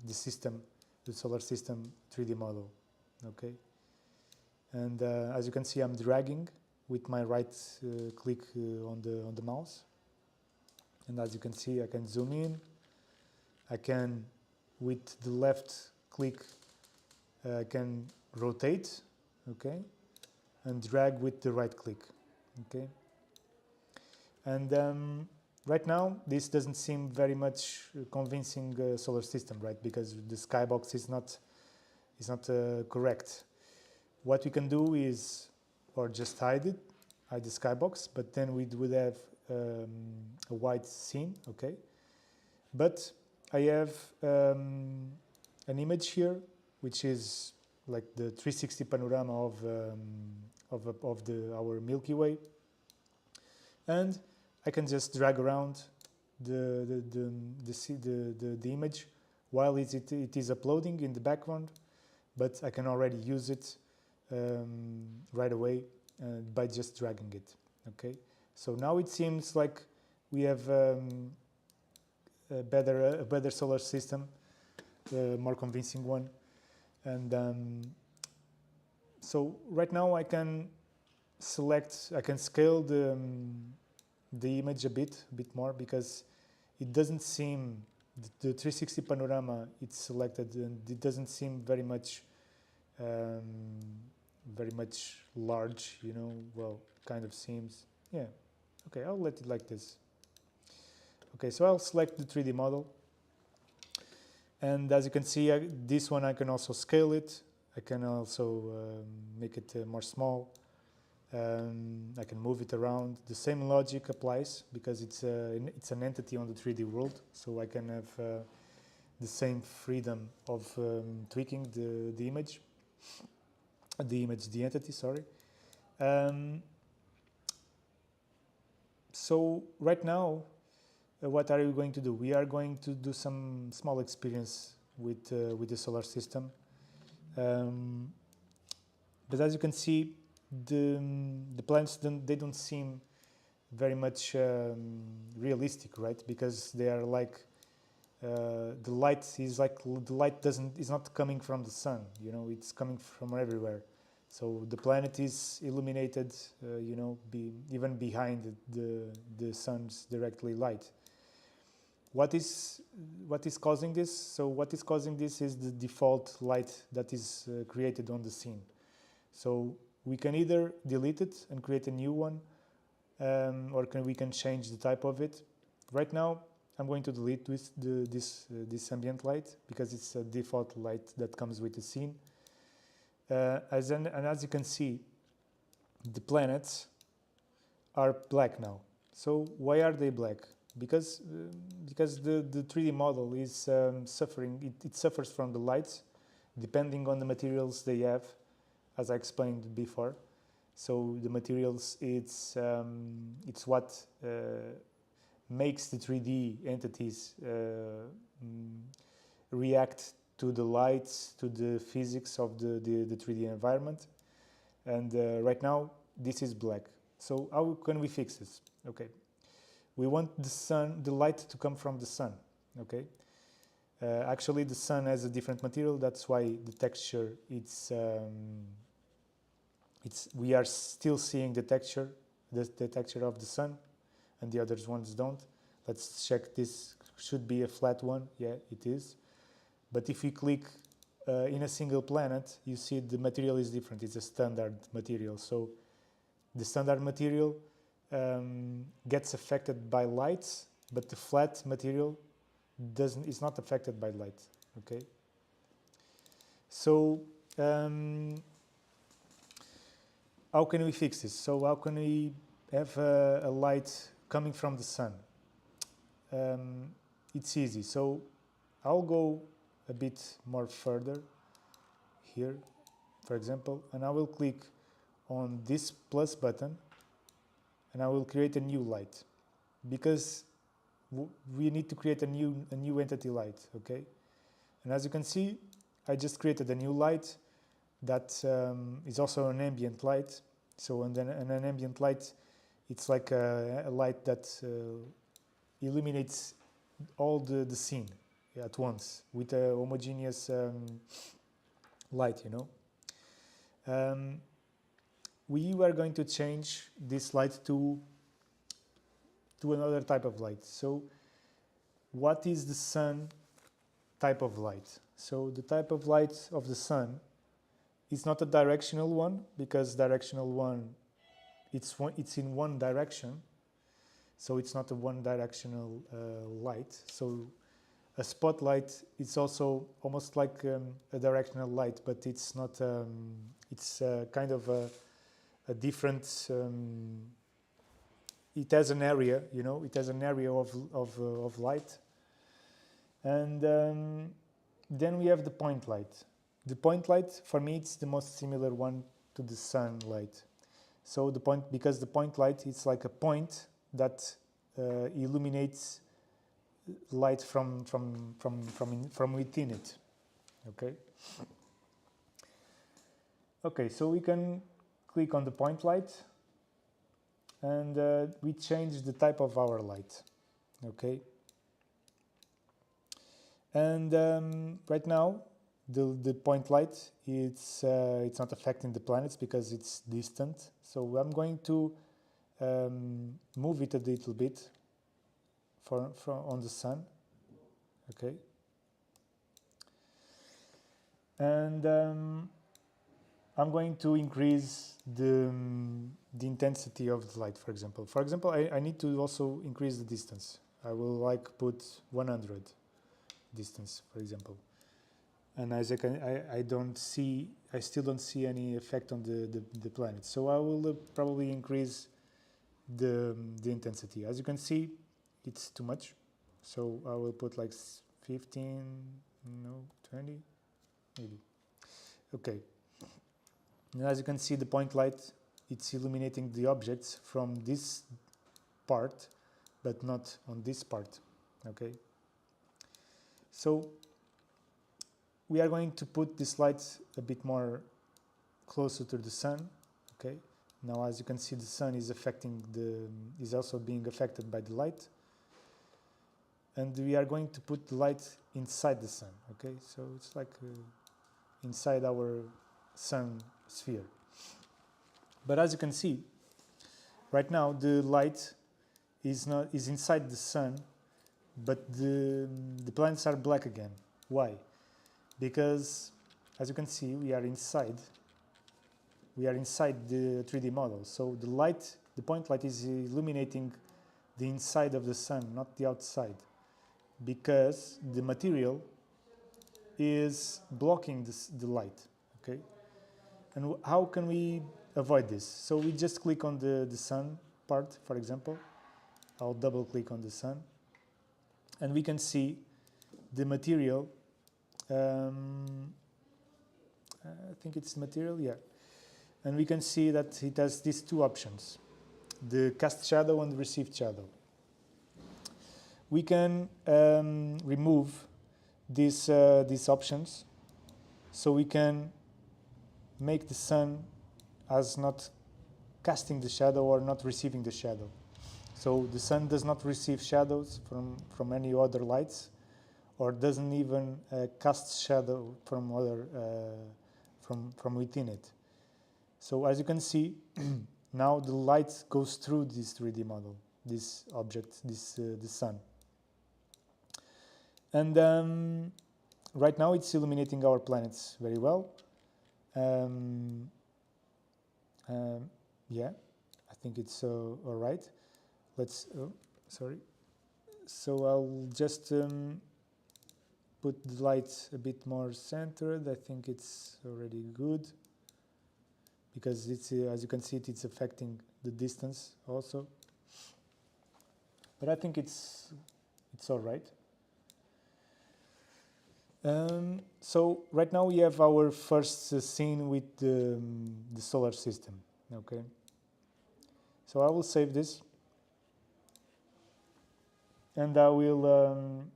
system, the solar system 3D model. Okay, and as you can see, I'm dragging with my right click on the mouse, and as you can see, I can zoom in. I can, with the left click, I can rotate, okay, and drag with the right click, okay. And right now, this doesn't seem very much convincing solar system, right? Because the skybox is not correct. What we can do is, or just hide the skybox, but then we would have a white scene, okay. But I have an image here, which is like the 360 panorama of our Milky Way, and I can just drag around the image while it is uploading in the background, but I can already use it right away by just dragging it. Okay, so now it seems like we have a better solar system, a more convincing one, and so right now I can scale the image a bit more, because it doesn't seem, the 360 panorama it's selected, and it doesn't seem very much large, you know. Well, kind of seems, yeah. Okay, I'll let it like this. Okay, so I'll select the 3D model, and as you can see, this one I can also scale it. I can also make it more small. I can move it around. The same logic applies, because it's an entity on the 3D world, so I can have the same freedom of tweaking the entity, sorry. So right now, what are we going to do? We are going to do some small experience with the solar system. But as you can see, the planets don't seem very much realistic, right? Because they are like the light is not coming from the sun, you know. It's coming from everywhere. So the planet is illuminated, you know, even behind the sun's directly light. What is causing this? So what is causing this is the default light that is created on the scene. So we can either delete it and create a new one, or we can change the type of it. Right now, I'm going to delete this ambient light, because it's a default light that comes with the scene. As you can see, the planets are black now. So why are they black? Because the 3D model is suffering. It suffers from the lights, depending on the materials they have, as I explained before. So the materials, it's what makes the 3D entities react to the lights, to the physics of the 3D environment. And right now, this is black. So how can we fix this? Okay, we want the light to come from the sun. Okay, actually the sun has a different material. That's why the texture, we are still seeing the texture of the sun, and the other ones don't. Let's check. This should be a flat one. Yeah, it is. But if you click in a single planet, you see the material is different. It's a standard material. So the standard material gets affected by lights, but the flat material is not affected by light. Okay. So how can we fix this? So how can we have a light coming from the sun? It's easy. So I'll go a bit more further here, for example, and I will click on this plus button and I will create a new light, because we need to create a new entity light, okay? And as you can see, I just created a new light that is also an ambient light. So an ambient light, it's like a light that illuminates all the scene at once with a homogeneous light, you know. We were going to change this light to another type of light. So what is the sun type of light? So the type of light of the sun is not a directional one, because directional one, it's in one direction. So it's not a one directional light. So a spotlight is also almost like a directional light, but it's not, it's kind of a different, it has an area, you know, it has an area of light. And then we have the point light. The point light, for me, it's the most similar one to the sunlight. So because the point light is like a point that illuminates light from within it. Okay. Okay, so we can click on the point light, and we change the type of our light. Okay. And right now, the point light, it's not affecting the planets because it's distant. So I'm going to move it a little bit on the sun. Okay. And I'm going to increase the intensity of the light, for example. For example, I need to also increase the distance. I will like put 100 distance, for example. And as I still don't see any effect on the planet. So I will probably increase the intensity. As you can see, it's too much. So I will put like 15, no, 20, maybe. Okay. And as you can see, the point light, it's illuminating the objects from this part, but not on this part. Okay. So we are going to put this light a bit more closer to the sun. Okay. Now, as you can see, the sun is also being affected by the light, and we are going to put the light inside the sun. Okay. So it's like inside our sun sphere. But as you can see, right now the light is inside the sun, but the planets are black again. Why? Because, as you can see, we are inside the 3D model. So the point light is illuminating the inside of the sun, not the outside, because the material is blocking the light. Okay. And how can we avoid this? So we just click on the sun part, for example. I'll double click on the sun, and we can see the material. I think it's material, yeah. And we can see that it has these two options, the cast shadow and the received shadow. We can remove these options, so we can make the sun as not casting the shadow or not receiving the shadow. So the sun does not receive shadows from any other lights, or doesn't even cast shadow from within it. So as you can see, now the light goes through this 3D model, this object, the sun. And right now it's illuminating our planets very well. Yeah, I think it's all right. Sorry. So I'll just put the light a bit more centered. I think it's already good. because it's as you can see it's affecting the distance also. But I think it's all right. So right now we have our first scene with the solar system. Okay. So I will save this, and I will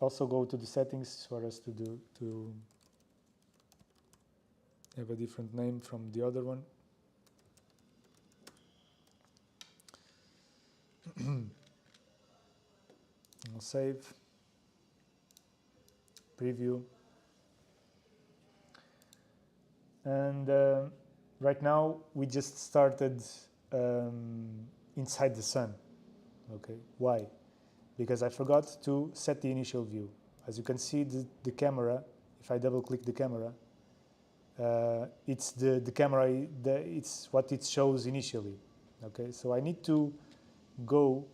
also go to the settings for us to have a different name from the other one. I'll save, preview, and right now we just started inside the sun. Okay, why? Because I forgot to set the initial view. As you can see, the camera, if I double click the camera, it's the camera, it's what it shows initially. Okay, so I need to go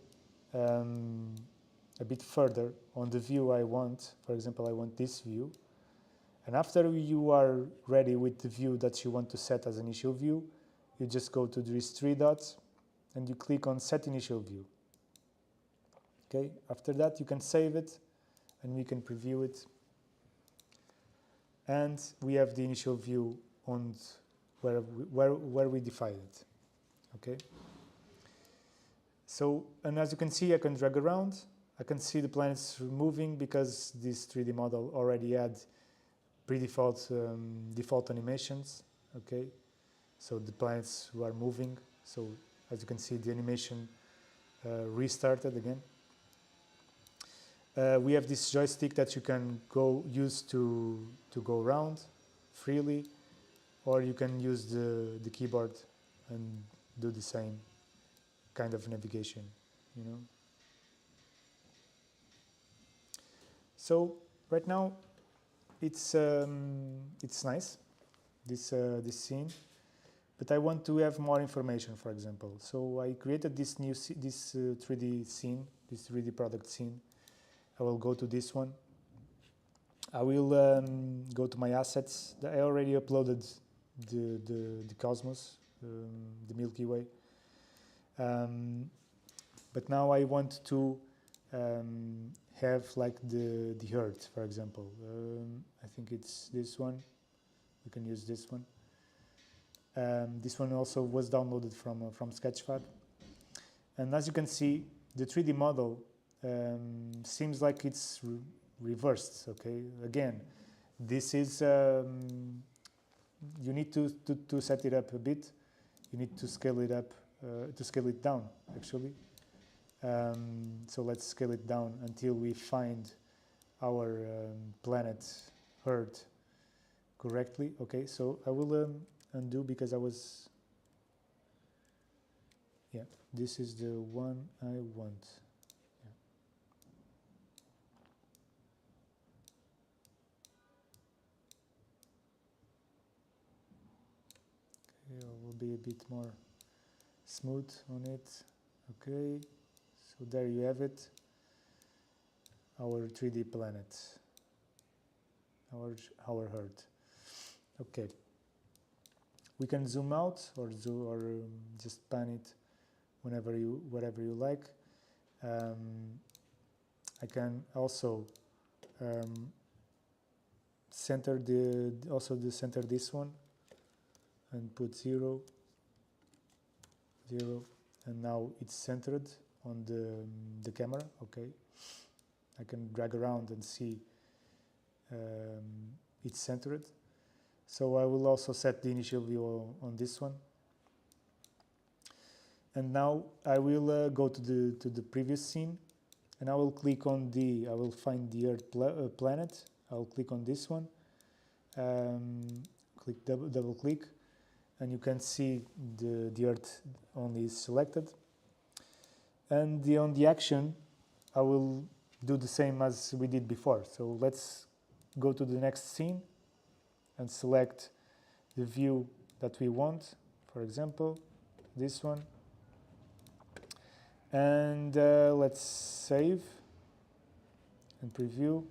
a bit further on the view I want. For example, I want this view. And after you are ready with the view that you want to set as initial view, you just go to these three dots and you click on Set Initial View. Okay, after that you can save it and we can preview it. And we have the initial view on where we defined it. Okay. So, and as you can see, I can drag around. I can see the planets moving because this 3D model already had pre-default default animations. Okay, so the planets were moving. So as you can see, the animation restarted again. We have this joystick that you can use to go around freely, or you can use the keyboard and do the same kind of navigation, you know. So right now it's nice, this scene, but I want to have more information, for example. So I created this new 3D scene, this 3D product scene. I will go to this one. I will go to my assets. I already uploaded the cosmos, the Milky Way. But now I want to have like the Earth, for example. I think it's this one. You can use this one. This one also was downloaded from Sketchfab. And as you can see, the 3D model seems like it's reversed. Okay, again, this is you need to set it up a bit. You need to scale it up, to scale it down actually. So let's scale it down until we find our planet Earth correctly. Okay, so I will undo because I was, yeah, this is the one I want. Yeah. Okay, I will be a bit more smooth on it. Okay, so there you have it, our 3D planet, our Earth. Okay, we can zoom out or just pan it wherever you like. I can also center center this one and put 0, 0, and now it's centered on the camera. Okay, I can drag around and see it's centered. So I will also set the initial view on this one. And now I will go to the previous scene, and I will click on I will find the Earth planet. I'll click on this one, double click, and you can see the Earth only is selected. And on the action, I will do the same as we did before. So let's go to the next scene and select the view that we want, for example, this one. And let's save and preview.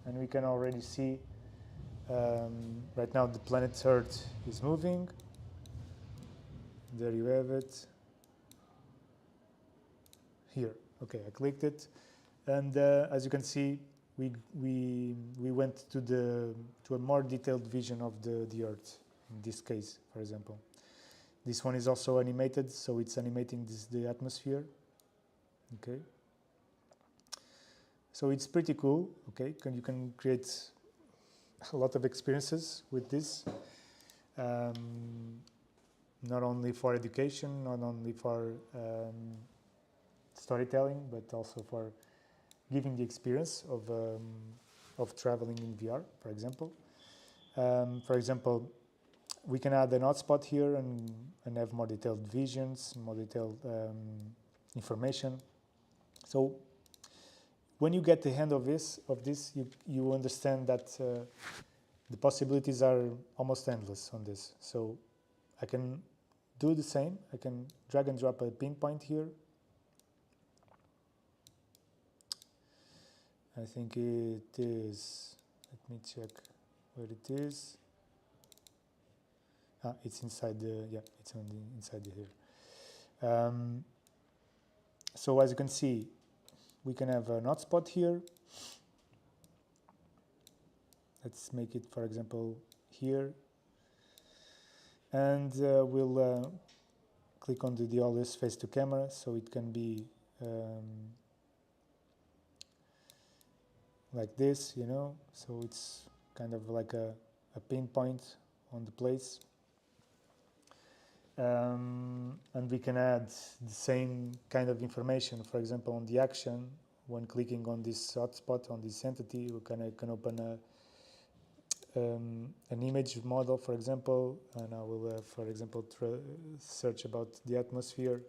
And we can already see Right now the planet Earth is moving. There you have it. Here, okay, I clicked it, and as you can see, we went to a more detailed vision of the Earth. In this case, for example, this one is also animated, so it's animating the atmosphere. Okay, so it's pretty cool. Okay, you can create a lot of experiences with this. Not only for education, not only for storytelling, but also for giving the experience of traveling in VR, for example. For example, we can add an hotspot here and have more detailed visions, more detailed information. So when you get the hand of this, you understand that the possibilities are almost endless on this. So I can do the same. I can drag and drop a pinpoint here. I think it is, let me check where it is. It's inside it's on the inside here. So as you can see, we can have an hotspot here. Let's make it, for example, here. And we'll click on the always face to camera, so it can be like this, you know, so it's kind of like a pinpoint on the place. And we can add the same kind of information, for example, on the action. When clicking on this hotspot, on this entity, we can open an image model, for example, and I will, for example, search about the atmosphere.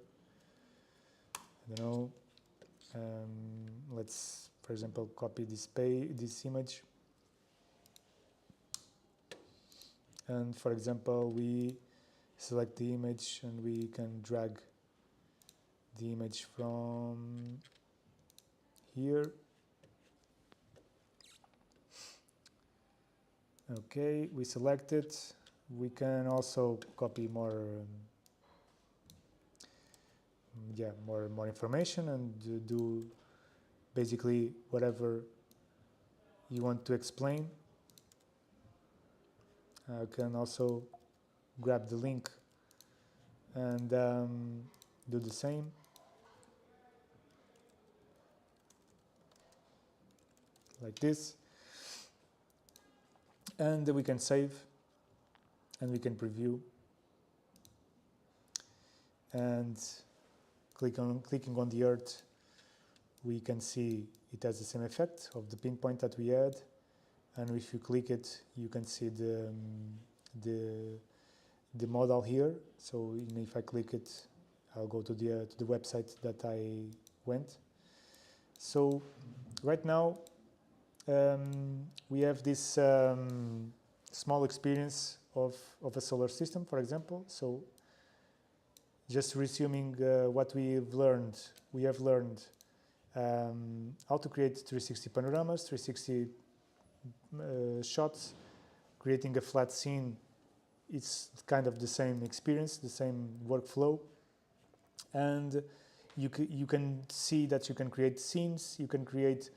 I don't know. Let's, for example, copy this image, and for example, we select the image and we can drag the image from here. Okay, we select it. We can also copy more more information and do basically whatever you want to explain. I can also grab the link and do the same. Like this. And we can save and we can preview. And clicking on the Earth, we can see it has the same effect of the pinpoint that we had. And if you click it, you can see the model here. So if I click it, I'll go to the website that I went. So right now we have this small experience of a solar system, for example. So just resuming what we have learned how to create 360 panoramas, 360 shots. Creating a flat scene, it's kind of the same experience, the same workflow. And you can see that you can create scenes, you can create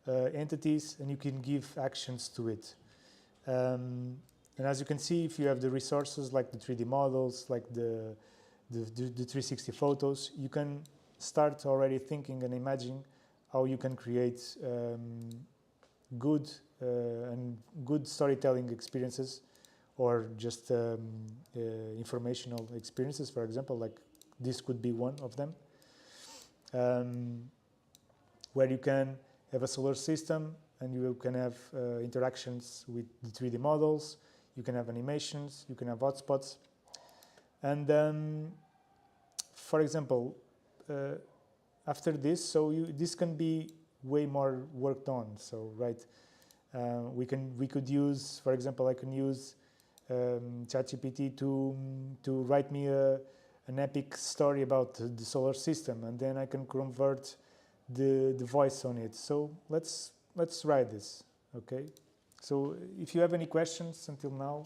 entities, and you can give actions to it. And as you can see, if you have the resources like the 3D models, like the 360 photos, you can start already thinking and imagining how you can create good storytelling experiences, or just informational experiences, for example, like this could be one of them, where you can have a solar system and you can have interactions with the 3D models, you can have animations, you can have hotspots. And for example, after this, so this can be way more worked on. So we could use, for example, I can use ChatGPT to write me an epic story about the solar system, and then I can convert the voice on it. So let's write this. Okay, So if you have any questions until now.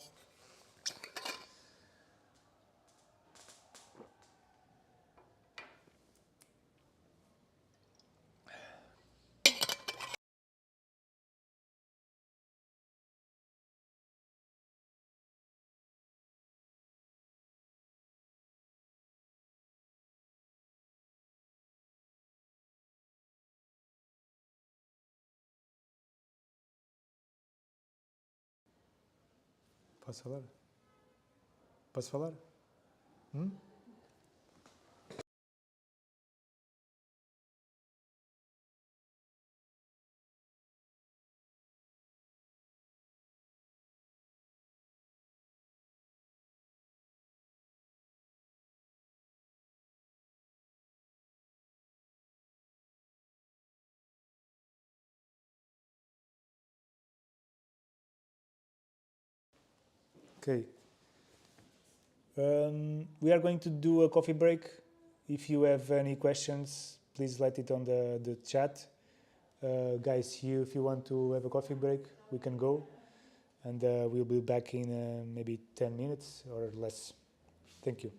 Posso falar? Posso falar? Okay. We are going to do a coffee break. If you have any questions, please let it on the chat. Guys, if you want to have a coffee break, we can go. And we'll be back in maybe 10 minutes or less. Thank you.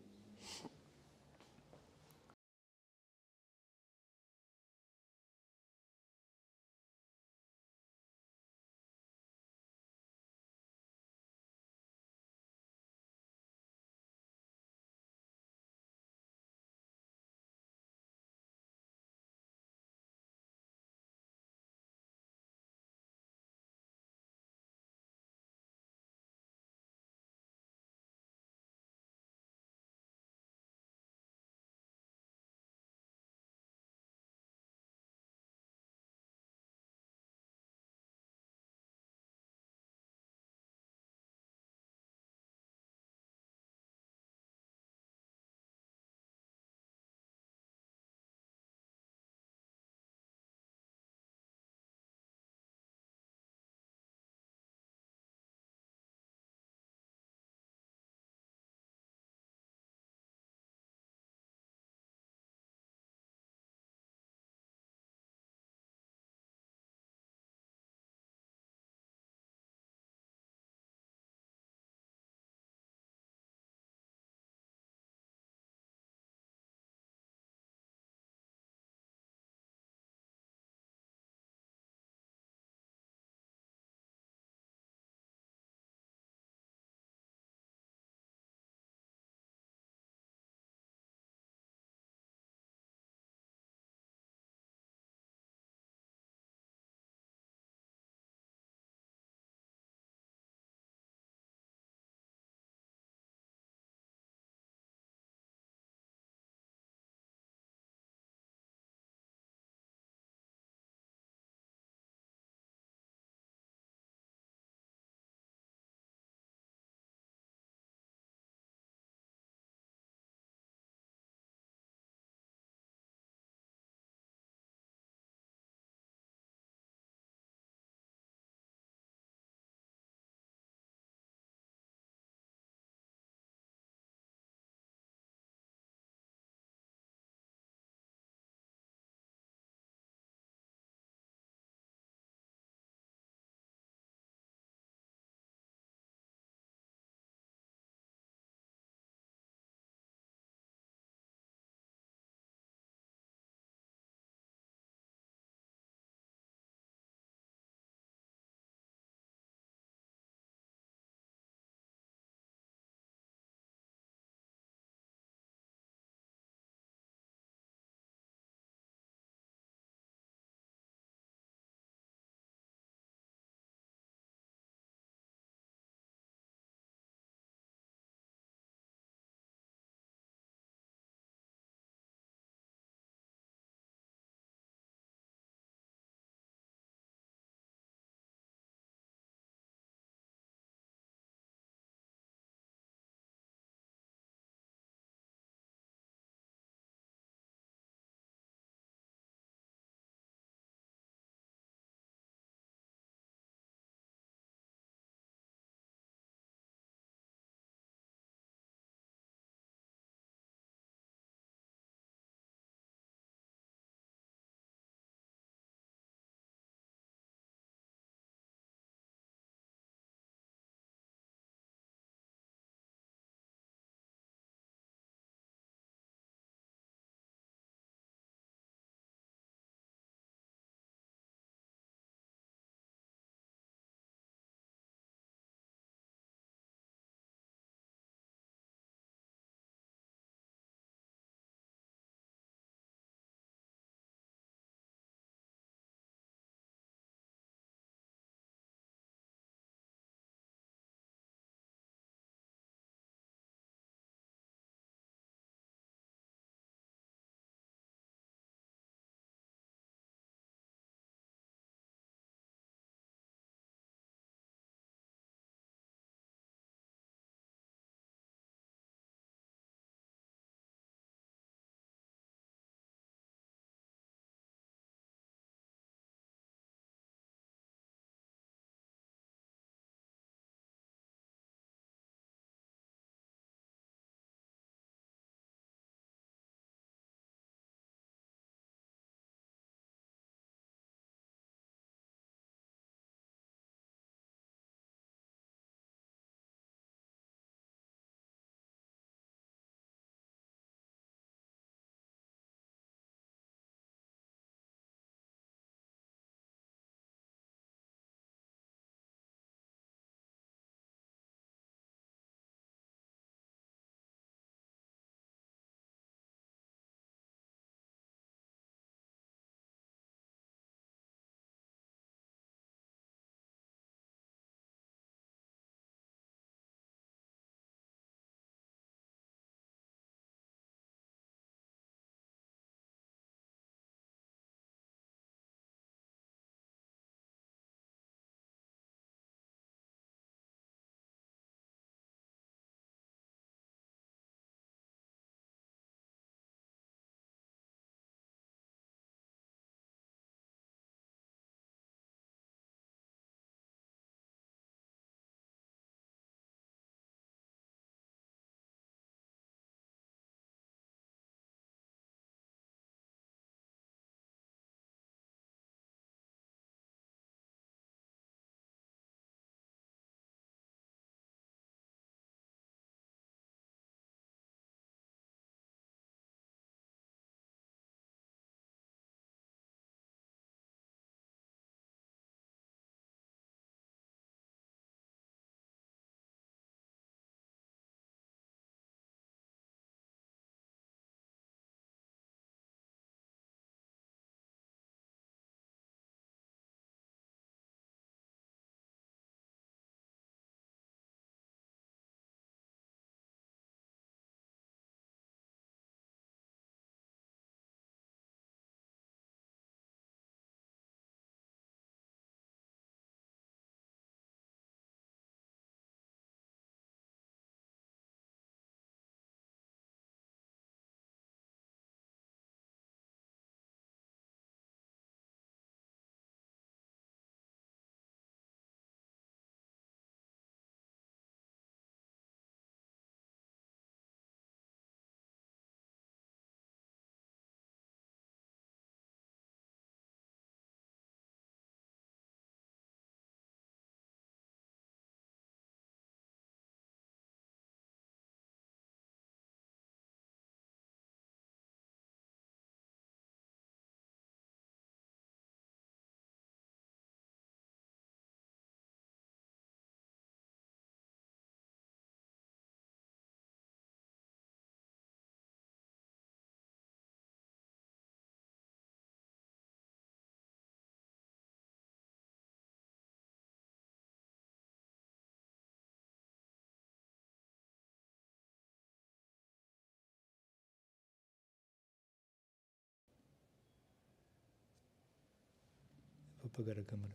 apagar a câmera.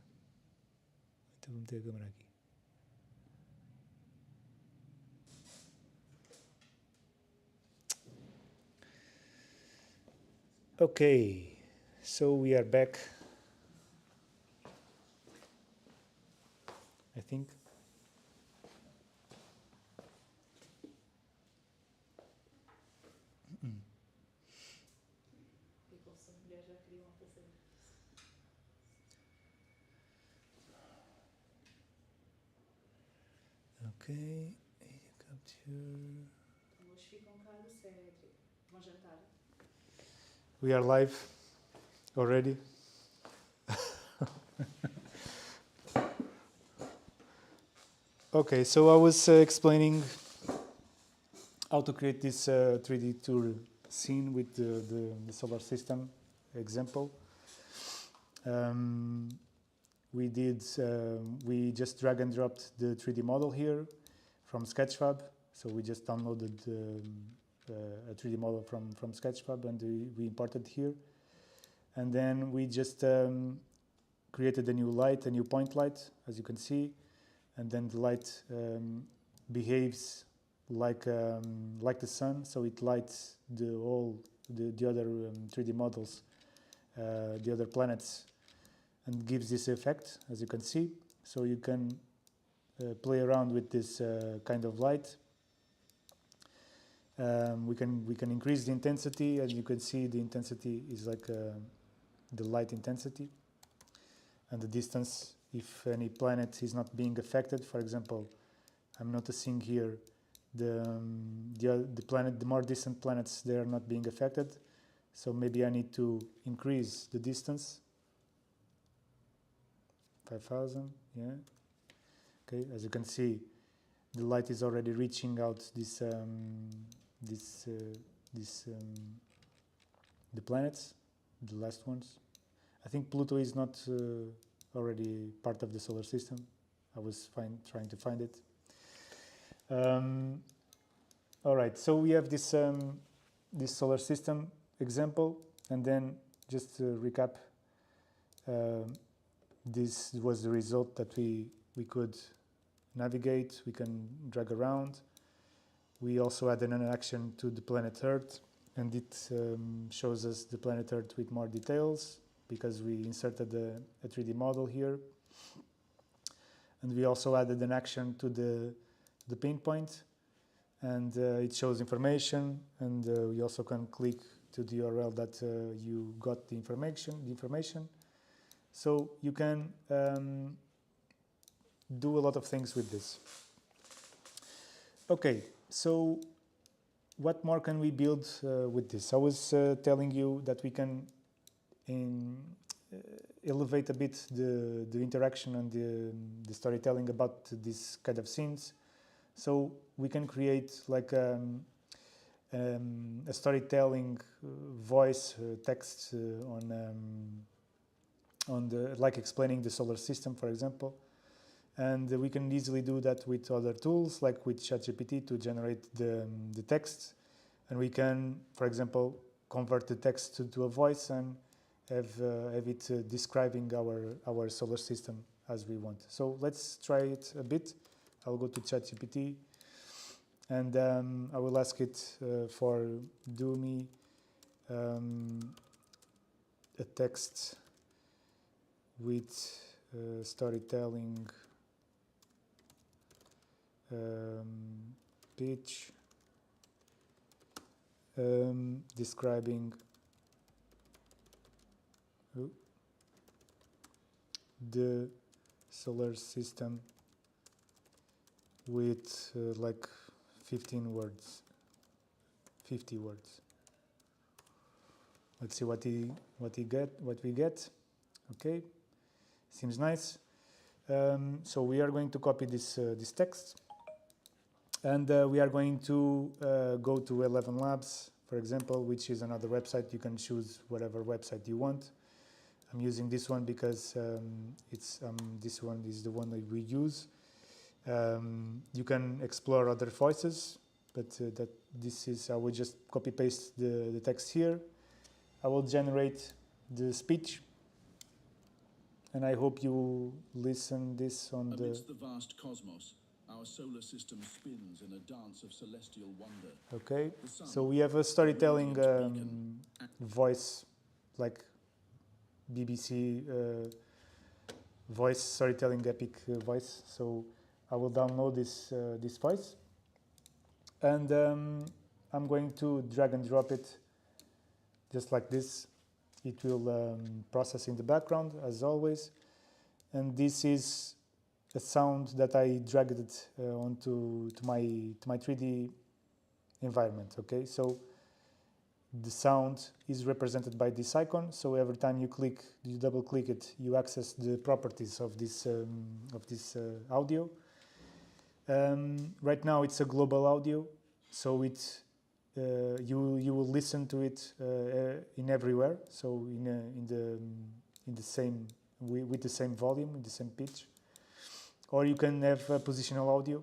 Então vou meter a câmera aqui. Okay, so we are back, I think. Okay, capture. We are live already. Okay, so I was explaining how to create this 3D tour scene with the solar system example. We just drag and dropped the 3D model here from Sketchfab. So we just downloaded a 3D model from Sketchfab and we imported here. And then we just created a new light, a new point light, as you can see. And then the light behaves like the sun, so it lights the other 3D models, the other planets, and gives this effect, as you can see. So you can play around with this kind of light. We can increase the intensity. As you can see, the intensity is like the light intensity, and the distance. If any planet is not being affected, for example, I'm noticing here the more distant planets, they are not being affected. So maybe I need to increase the distance. 5,000, yeah. Okay, as you can see, the light is already reaching out the planets, the last ones. I think Pluto is not already part of the solar system. I was trying to find it. All right, so we have this solar system example, and then just to recap, this was the result that we could navigate, we can drag around. We also added an action to the planet Earth, and it shows us the planet Earth with more details, because we inserted a 3D model here. And we also added an action to the pinpoint, and it shows information, and we also can click to the URL that you got the information. So you can do a lot of things with this. Okay, so what more can we build with this? I was telling you that we can elevate a bit the interaction and the storytelling about these kind of scenes. So we can create like a storytelling voice text on like explaining the solar system, for example. And we can easily do that with other tools, like with ChatGPT, to generate the text. And we can, for example, convert the text to a voice and have it describing our solar system as we want. So let's try it a bit. I'll go to ChatGPT, and I will ask it for do me a text with storytelling pitch describing the solar system with like 50 words. Let's see what we get. Okay, seems nice. So we are going to copy this text, and we are going to go to 11 Labs, for example, which is another website. You can choose whatever website you want. I'm using this one because this one is the one that we use. You can explore other voices, but I will just copy paste the text here. I will generate the speech, and I hope you listen this on Amidst the vast cosmos, our solar system spins in a dance of celestial wonder. Okay, The sun, so we have a storytelling radiant beacon, voice, like BBC voice, storytelling epic voice. So I will download this voice, and I'm going to drag and drop it just like this. It will process in the background as always, and this is a sound that I dragged it onto my 3D environment. Okay, so the sound is represented by this icon. So every time you double click it, you access the properties of this audio. Right now it's a global audio, so you will listen to it in everywhere. So in the same with the same volume, with the same pitch. Or you can have a positional audio,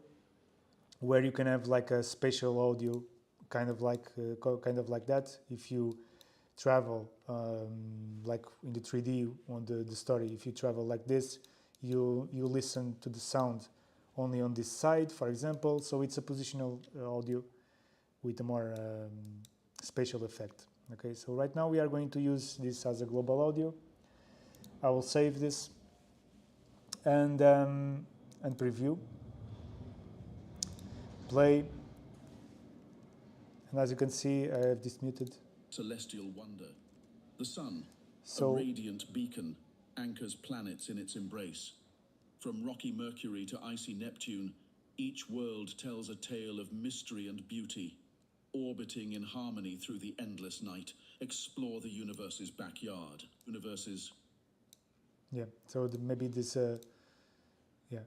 where you can have like a spatial audio, kind of like that. If you travel like in the 3D on the story, if you travel like this, you listen to the sound only on this side, for example. So it's a positional audio with a more spatial effect. Okay, so right now we are going to use this as a global audio. I will save this and preview, play, and as you can see, I have this muted. celestial wonder. The sun, a radiant beacon, anchors planets in its embrace. From rocky Mercury to icy Neptune, each world tells a tale of mystery and beauty. Orbiting in harmony through the endless night, explore the universe's backyard. Yeah, so maybe this, yeah.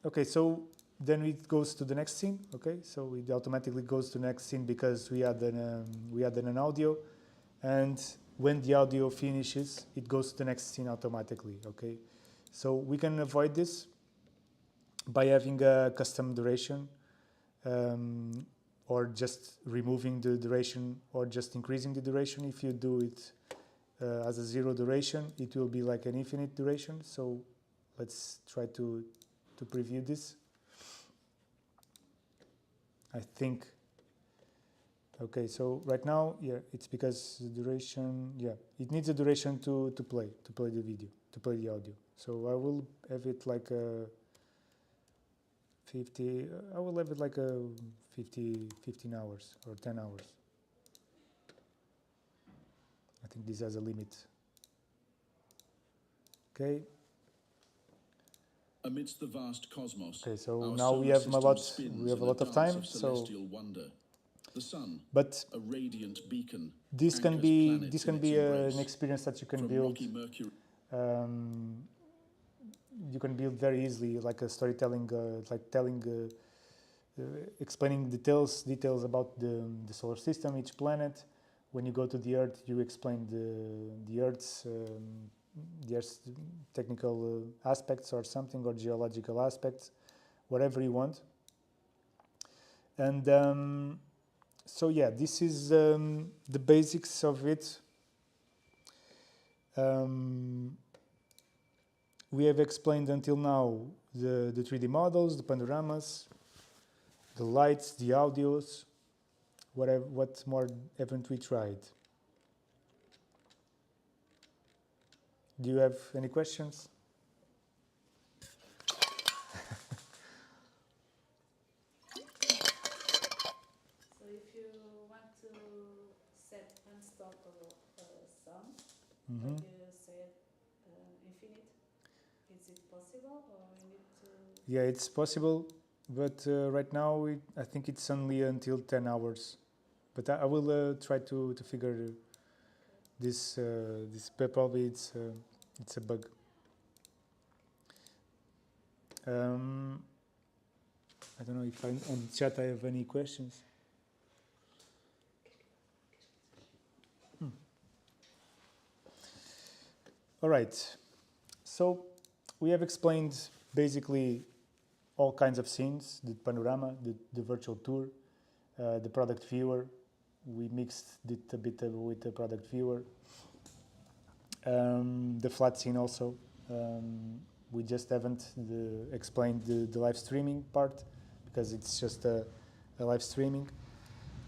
Okay, so then it goes to the next scene. Okay, so it automatically goes to the next scene because we added an audio, and when the audio finishes, it goes to the next scene automatically. Okay, so we can avoid this by having a custom duration, or just removing the duration, or just increasing the duration. If you do it as a 0 duration, it will be like an infinite duration. So let's try to preview this. I think, okay, so right now, yeah, it's because the duration, yeah, it needs a duration to play the video, to play the audio. So I will have it like a 50, I will have it like a 15 hours or 10 hours. I think this has a limit. Okay. Amidst the vast cosmos, okay, so now we have a lot of time. So, the sun, but a radiant beacon, this can be an experience that you can build. You can build very easily, like a storytelling, like telling, explaining details about the solar system, each planet. When you go to the Earth, you explain the Earth's technical aspects or something, or geological aspects, whatever you want. And so yeah, this is the basics of it. We have explained until now the 3D models, the panoramas, the lights, the audios. What more haven't we tried? Do you have any questions? So if you want to set unstoppable song, but you said infinite, is it possible, or you need to? Yeah, it's possible, but right now I think it's only until 10 hours. But I will try to figure this. But probably it's a bug. I don't know if on the chat I have any questions. All right. So we have explained basically all kinds of scenes: the panorama, the virtual tour, the product viewer. We mixed it a bit with the product viewer. The flat scene also. We just haven't explained the live streaming part because it's just a live streaming.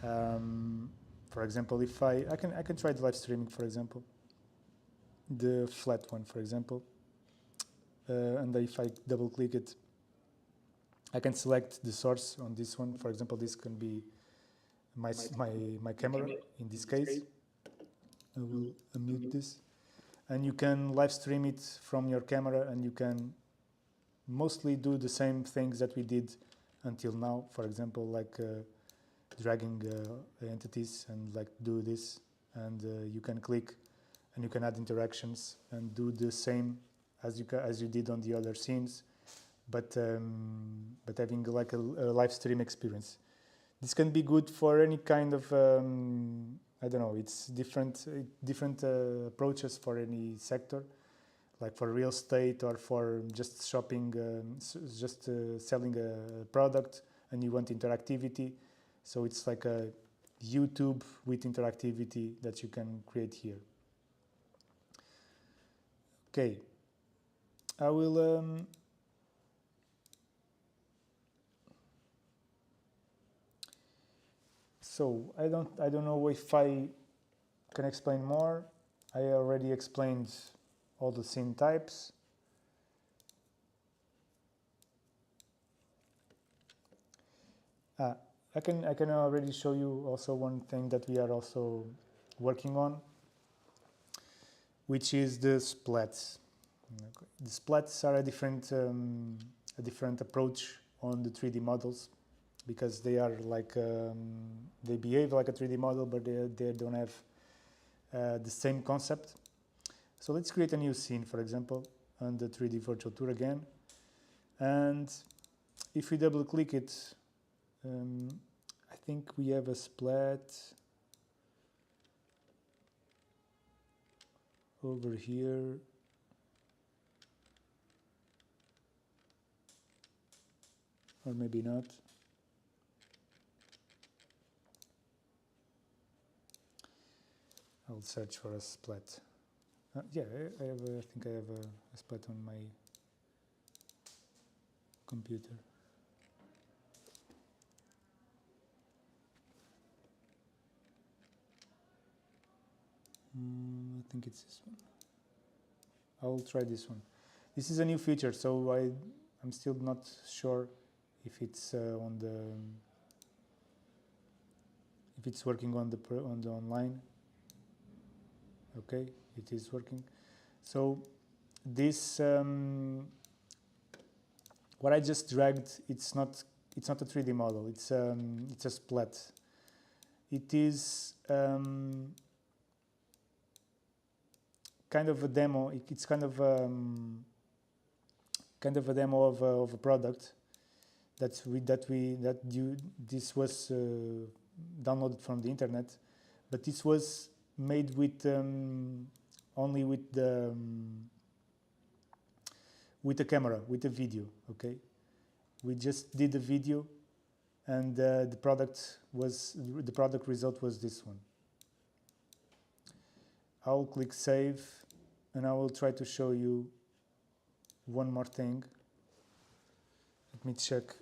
For example, if I can try the live streaming, for example, the flat one, for example, and if I double click it, I can select the source on this one. For example, this can be my camera in this case. I will unmute this. And you can live stream it from your camera, and you can mostly do the same things that we did until now. For example, like dragging entities and like do this, and you can click and you can add interactions and do the same as you did on the other scenes, but having like a live stream experience. This can be good for any kind of I don't know. It's different approaches for any sector, like for real estate or for just shopping, selling a product, and you want interactivity. So it's like a YouTube with interactivity that you can create here. Okay, I will. So I don't know if I can explain more. I already explained all the scene types. I can already show you also one thing that we are also working on, which is the splats. The splats are a different approach on the 3D models, because they are like they behave like a 3D model, but they don't have the same concept. So let's create a new scene, for example, on the 3D virtual tour again, and if we double click it, I think we have a splat over here. Or maybe not. I'll search for a splat. Yeah, I think I have a splat on my computer. I think it's this one. I will try this one. This is a new feature, so I'm still not sure if it's if it's working on the online. Okay, it is working. So this what I just dragged, it's not a 3D model. It's a splat. It is kind of a demo. It's kind of a demo of a product this was downloaded from the internet, but this was made with only with the camera, with the video. Okay, we just did the video, and the product result was this one. I'll click save, and I will try to show you one more thing. Let me check.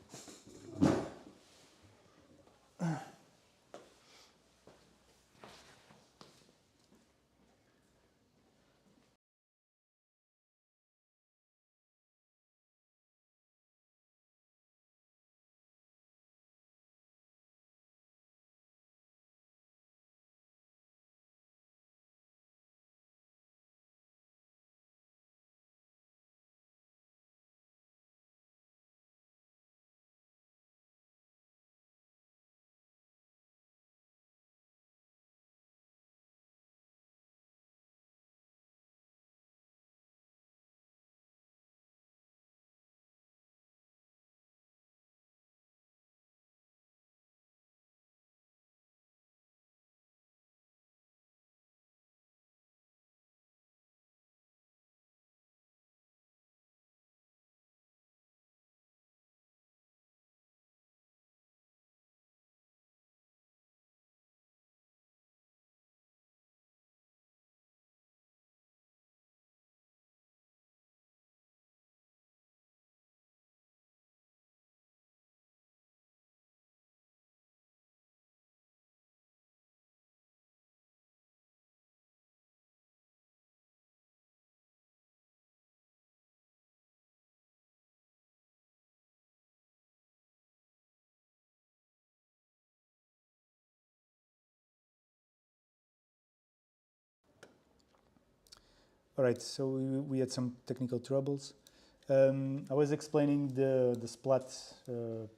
All right, so we had some technical troubles. I was explaining the splat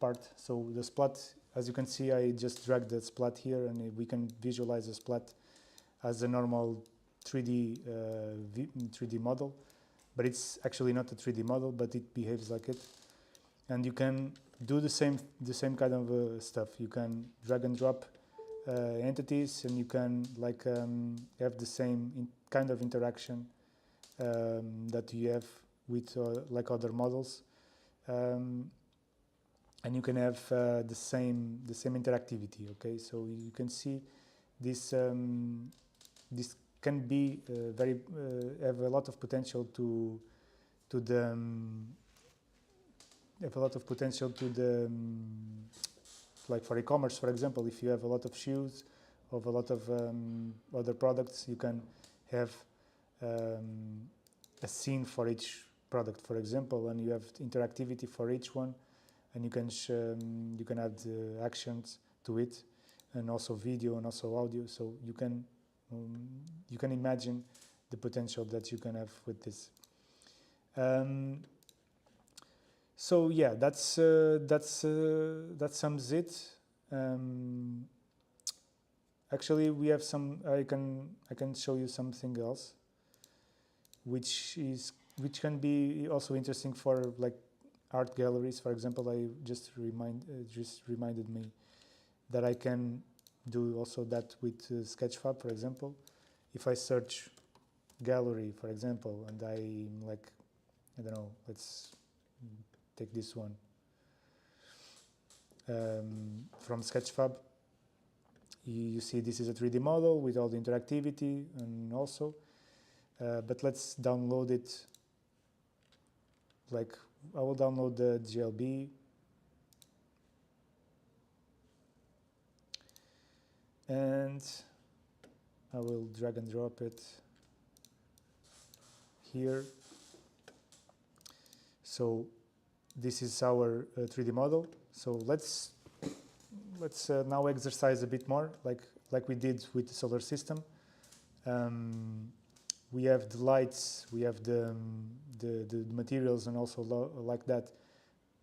part. So the splat, as you can see, I just dragged the splat here, and we can visualize the splat as a normal 3D model, but it's actually not a 3D model, but it behaves like it. And you can do the same kind of stuff. You can drag and drop entities, and you can like have the same kind of interaction that you have with like other models, and you can have the same interactivity. Okay, so you can see this this can be very have a lot of potential to the have a lot of potential to the like for e-commerce, for example. If you have a lot of shoes of a lot of other products, you can have a scene for each product, for example, and you have interactivity for each one, and you can add actions to it, and also video and also audio. So you can imagine the potential that you can have with this. So yeah, that sums it. Actually, we have some. I can show you something else, which can be also interesting for like art galleries. For example, I just reminded me that I can do also that with Sketchfab, for example. If I search gallery, for example, and I'm like, I don't know, let's take this one from Sketchfab. You see this is a 3D model with all the interactivity, and also but let's download it. Like I will download the GLB, and I will drag and drop it here. So this is our 3D model. So let's now exercise a bit more, like we did with the solar system. We have the lights, we have the materials, and also like that.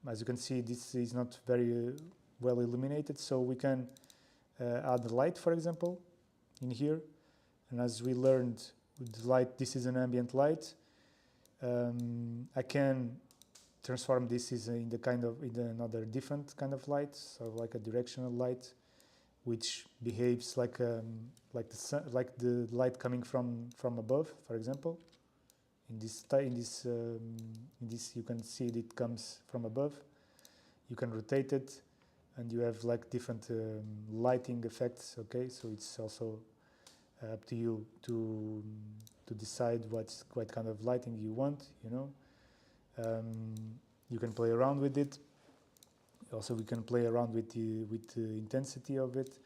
As you can see, this is not very well illuminated, so we can add the light, for example, in here. And as we learned with the light, this is an ambient light. I can transform this in another different kind of light, so like a directional light, which behaves like the light coming from above, for example. In this you can see it comes from above. You can rotate it, and you have like different lighting effects. Okay, so it's also up to you to decide what kind of lighting you want. You can play around with it. Also, we can play around with the intensity of it,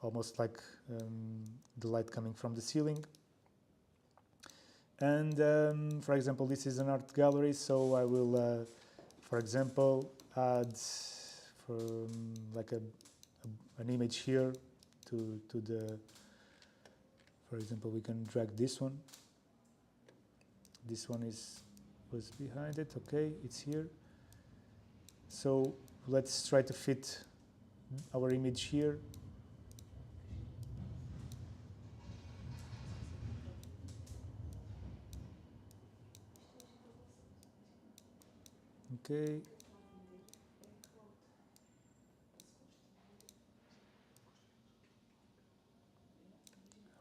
almost like the light coming from the ceiling. And for example, this is an art gallery, so I will, for example, add like an image here to the. For example, we can drag this one. This one was behind it. Okay, it's here. So let's try to fit our image here. Okay.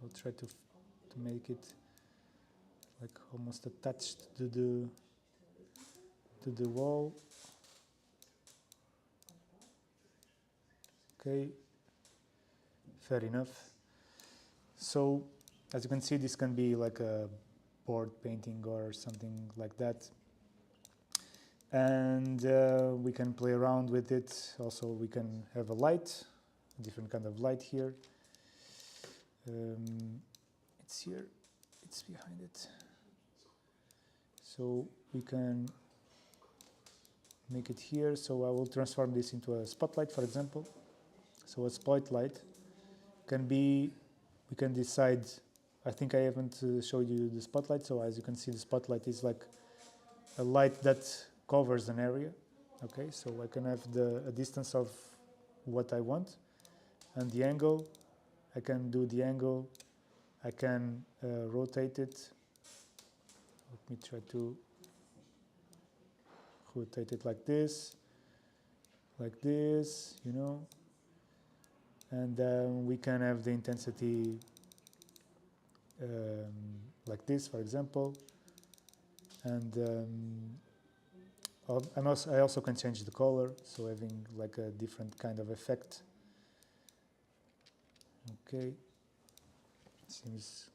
I'll try to make it like almost attached to the wall. Okay, fair enough. So as you can see, this can be like a board painting or something like that. And we can play around with it. Also, we can have a light, a different kind of light here. It's here, it's behind it. So we can make it here. So I will transform this into a spotlight, for example. So a spotlight can be, we can decide I think I haven't showed you the spotlight. So as you can see, the spotlight is like a light that covers an area. Okay, so I can have a distance of what I want, and the angle. I can do the angle. I can rotate it. Let me try to rotate it like this, you know. And we can have the intensity like this, for example. And I also can change the color, so having like a different kind of effect. Okay, seems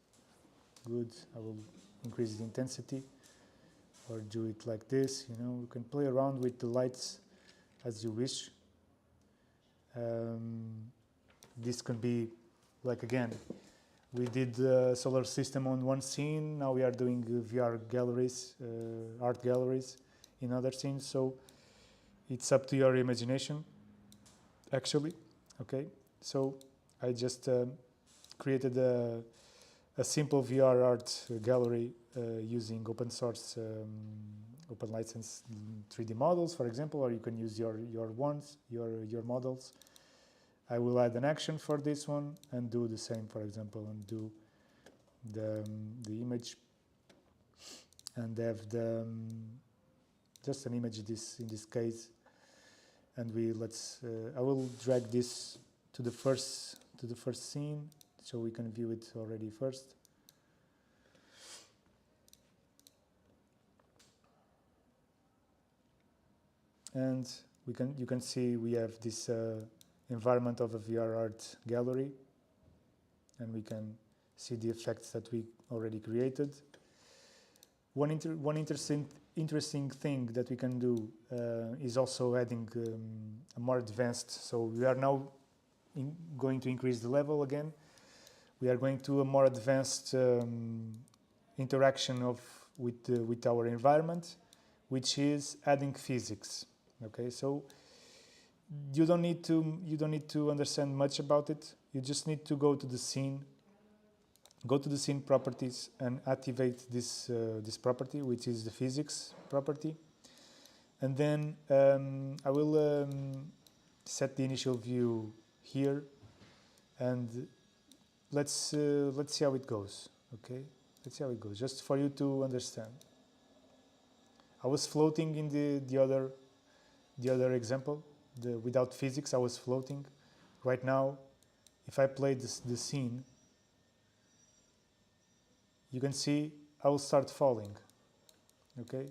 good. I will increase the intensity or do it like this, you know. You can play around with the lights as you wish. This can be like, again, we did the solar system on one scene. Now we are doing VR galleries, art galleries in other scenes. So it's up to your imagination, actually. Okay, so I just created a simple VR art gallery using open source, open license 3D models, for example, or you can use your models. I will add an action for this one and do the same, for example, and do the image and have just an image in this case. And I will drag this to the first scene so we can view it already first. And you can see we have this environment of a VR art gallery, and we can see the effects that we already created. One interesting thing that we can do is also adding a more advanced. So we are now going to increase the level again. We are going to a more advanced interaction with our environment, which is adding physics. Okay, so you don't need to understand much about it. You just need to go to the scene properties and activate this property, which is the physics property. And then I will set the initial view here, and let's see how it goes. Okay, let's see how it goes, just for you to understand. I was floating in the other example, without physics. I was floating. Right now, if I play the scene, you can see I will start falling. Okay,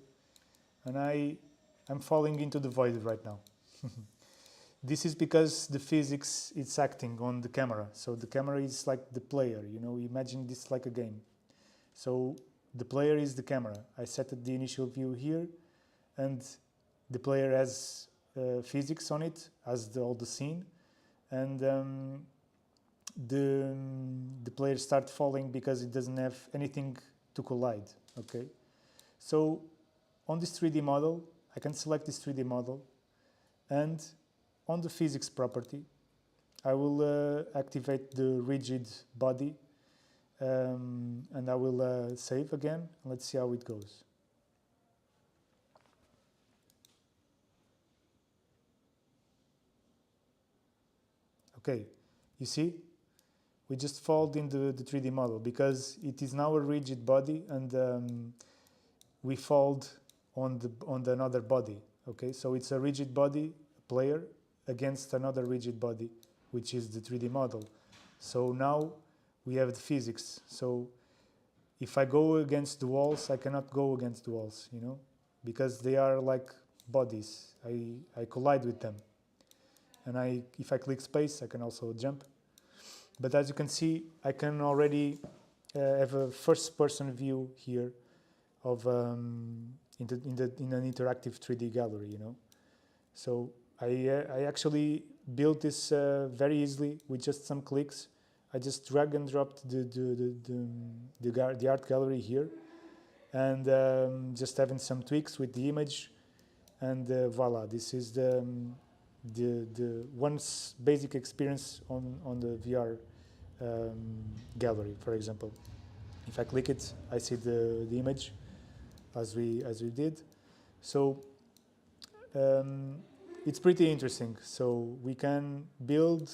and I'm falling into the void right now. This is because the physics is acting on the camera. So the camera is like the player, you know. Imagine this like a game. So the player is the camera. I set the initial view here, and the player has physics on it, as all the scene, and the player starts falling because it doesn't have anything to collide. Okay, so on this 3D model, I can select this 3D model, and on the physics property, I will activate the rigid body, and I will save again. Let's see how it goes. Okay, you see, we just fold in the 3D model because it is now a rigid body, and we fold on another body. Okay, so it's a rigid body player against another rigid body, which is the 3D model. So now we have the physics. So if I go against the walls, I cannot go against the walls, you know, because they are like bodies. I collide with them. And if I click space, I can also jump. But as you can see, I can already have a first-person view here of in an interactive 3D gallery, you know. So I actually built this very easily with just some clicks. I just drag and dropped the art gallery here, and just having some tweaks with the image, and voila, this is the basic experience on the VR gallery, for example. If I click it, I see the image as we did. So it's pretty interesting. So we can build,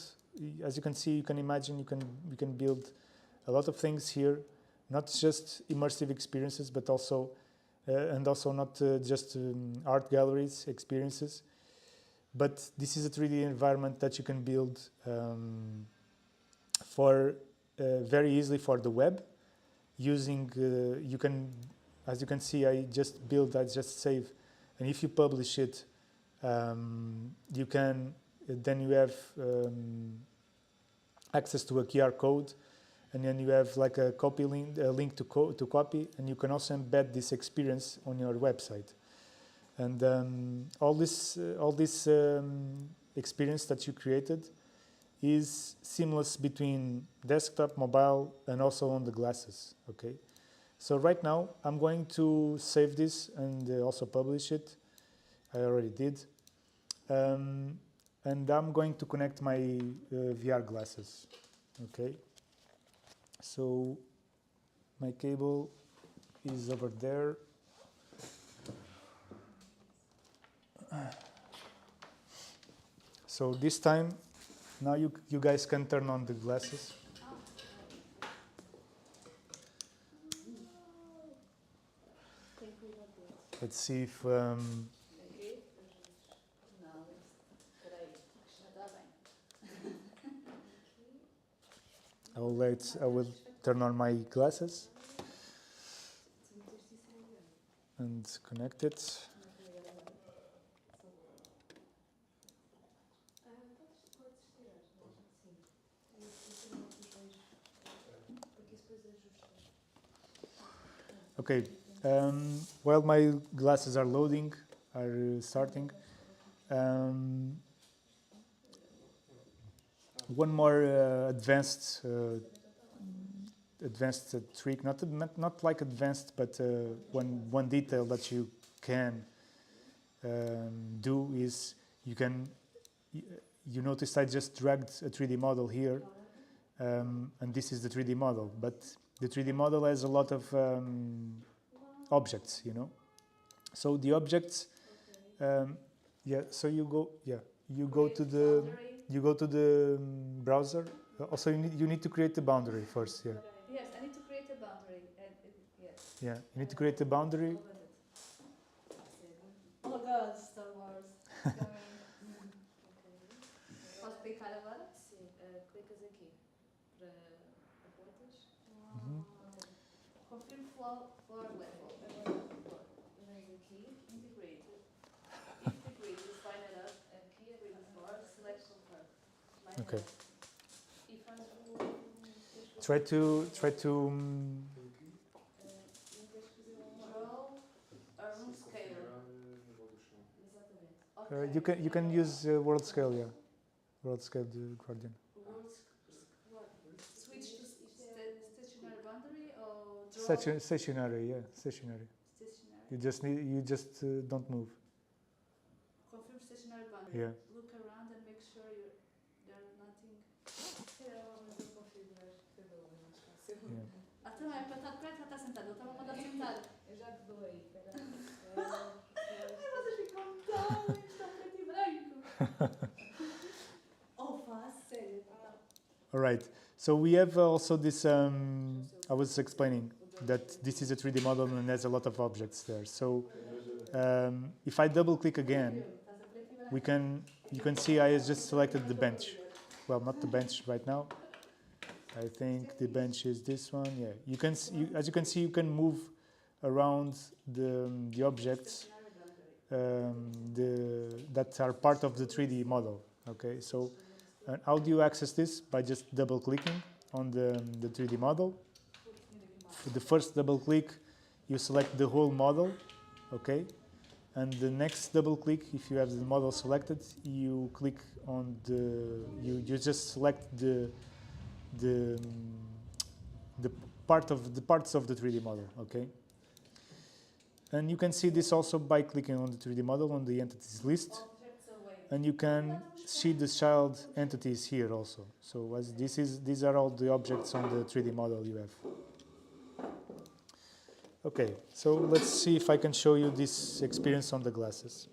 as you can see, you can imagine, we can build a lot of things here, not just immersive experiences, but also and also not just art galleries experiences. But this is a 3D environment that you can build for very easily for the web, using you can, as you can see, I just save, and if you publish it, you can then you have access to a QR code, and then you have like a copy link, a link to copy, and you can also embed this experience on your website. And all this experience that you created is seamless between desktop, mobile, and also on the glasses. Okay, so right now I'm going to save this and also publish it. I already did, and I'm going to connect my VR glasses. Okay, so my cable is over there. So this time, now you guys can turn on the glasses. Let's see if I will turn on my glasses and connect it. Okay, while my glasses are loading, are starting, one more advanced trick, not like advanced, but one detail that you can do is you notice I just dragged a 3D model here, and this is the 3D model, but the 3D model has a lot of objects, you know. So the objects, yeah. So you go to the browser. Also, you need to create the boundary first. Yeah. Yes, I need to create a boundary. Yes. Yeah, you need to create the boundary. Oh my God, Star Wars. Coming. Posso clicar agora? Sim, clicas aqui para apontas. Confirm floor level. Vens aqui, integrate line it up, aqui abrir o floor, select confirm. Line it Okay. up. E faz Try to draw a room scale. Exatamente. you can use world scale, yeah. World scale Guardian. Switch to stationary boundary or draw? Stationary, yeah, stationary. Stationary. You just don't move. Confirm stationary boundary. Yeah. Look around and make sure there's nothing. Mas eu configurar cada um, é mais fácil. Yeah. Ah, então é para estar de pé, está sentado. Eu estava a mandar sentar. Eu já te dou aí, espera. Vocês ficam tão preto e branco. Oh, faz, sério. All right. So we have also this. I was explaining that this is a 3D model and has a lot of objects there. So if I double click again, you can see I just selected the bench. Well, not the bench right now. I think the bench is this one. Yeah. You can as you can see, you can move around the objects that are part of the 3D model. Okay. So how do you access this? By just double clicking on the 3D model. For the first double click, you select the whole model, okay? And the next double click, if you have the model selected, you click on you just select the parts of the 3D model, okay? And you can see this also by clicking on the 3D model on the entities list. And you can see the child entities here also. So these are all the objects on the 3D model you have. Okay, so let's see if I can show you this experience on the glasses.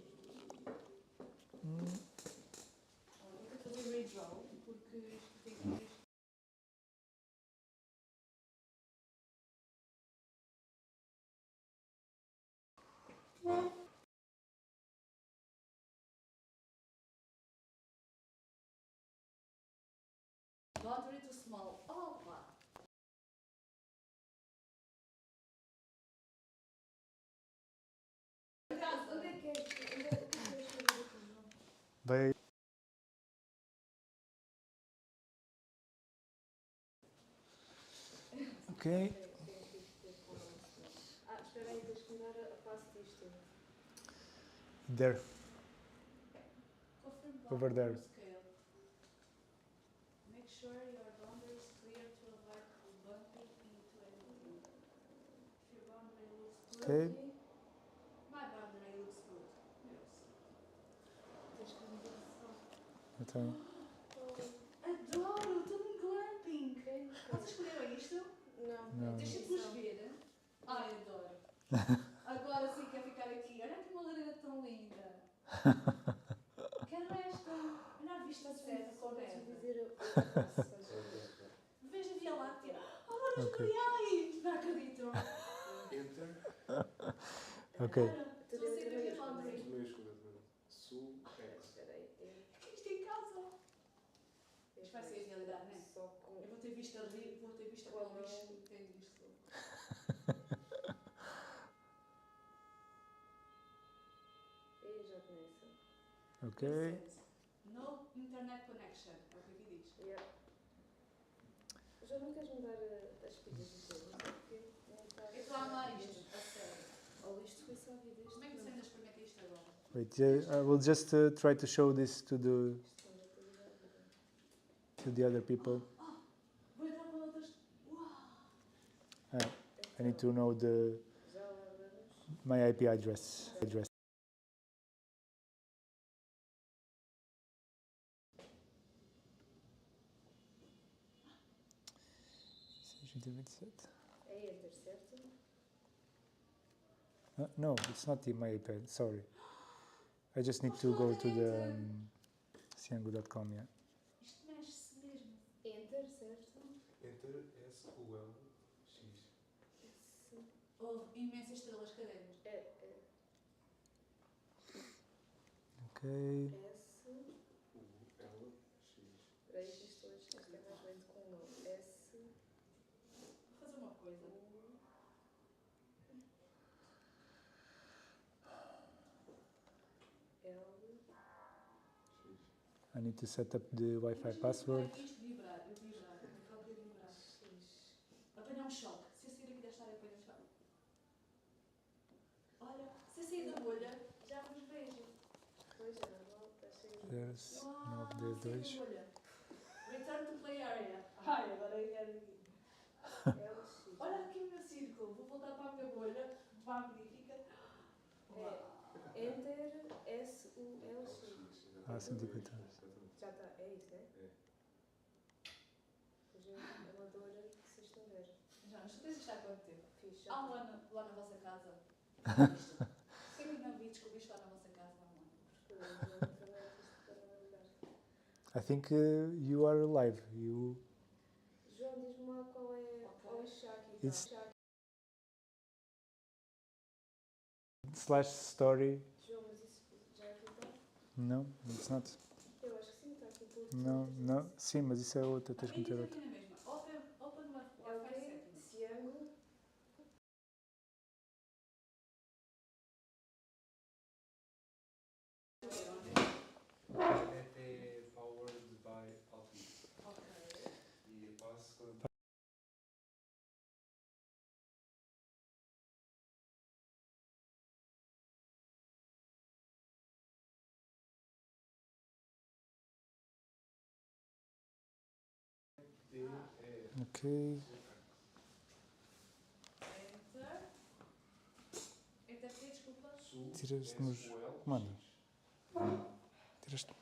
Olha, vou fazer redraw, porque isto tem que ir. Boundary too small. Opa! Onde é que é? Onde é que queres fazer aqui, João? Vai. Okay. Ah, espera aí, tens que mudar a face disto. There. Confirm Over there. boundary scale. Make sure your boundary is clear to avoid bumping into anything. If your boundary looks Okay. good, my boundary looks good. Yes. Tens que mudar só. Então, Adoro! Estou num glamping! Vocês escolheram isto? não. Deixa-vos ver. Ai, adoro! Agora sim quero ficar aqui. Olha que uma lareira tão linda! Quero esta! Olha a vista certa com neve. Veja a Via Láctea. Auroras Ok. boreais! Não acredito! Ok. Olha, estou a sair da minha boundary. Sul, X. Isto em casa! Isto vai ser a realidade, não é? Eu vou ter vista ali, vou ter vista para o lixo e tenho visto. Ok. No internet connection, é o que aqui diz. Já não queres mudar as pilhas e tudo? Não sei porquê. Eu estou a amar isto, a sério. Ou isto foi só a vida. Como é que você ainda experimenta isto agora? Wait, I will just try to show this to the other people. Vou entrar para outras. Uau! I need to know Já lá vamos. my IP address. É enter, certo? No, it's not in my iPad. Sorry. I just need to go to the cyango.com. Yeah. Isto mexe-se mesmo. Enter, certo? Enter SQL X. Houve imensas estrelas cadeiras. Okay. S. UL X. Espera aí, isto hoje é mais lento com o nome. S. Vou fazer uma coisa. L. X. I need to set up the Wi-Fi password. Isto vibrar, eu vibrar, eu própria vibrar. X. Apanhar um choque. Se eu sair aqui desta área, apanho um choque. Olha, se eu sair da bolha, já vos vejo. Pois é, normal, está cheio de... There's Uau, no saí D2. da bolha. Return to play area. Ai, agora eu quero aqui. LX. Olha aqui o meu círculo. Vou voltar para a minha bolha. Magnífica. Enter SULX. Ah, 150. Já está, é isso, né? É. Hoje é amadora que se estender. Já, mas tu tens isto há quanto tempo? Fiz, já Há um está. ano lá na vossa casa. Isto. Se eu não vi, descobri isto lá na vossa casa há um ano. Porque eu não internet isto para não olhar. I think you are alive. You. João, diz-me lá qual é o Shaki. Então. It's- /story. João, mas isso já aqui está? No, it's not. Eu acho que sim, está aqui por... No. Sim, mas isso é outra. Tens que Aqui meter diz outra. aqui na mesma. Open Wi-Fi LG, settings. Cyango. É powered by Altis. Ok. E a password DE. Ok. Enter. Enter aqui, desculpa. Sul, Tiraste-nos- SQL Mano. X. Tiraste.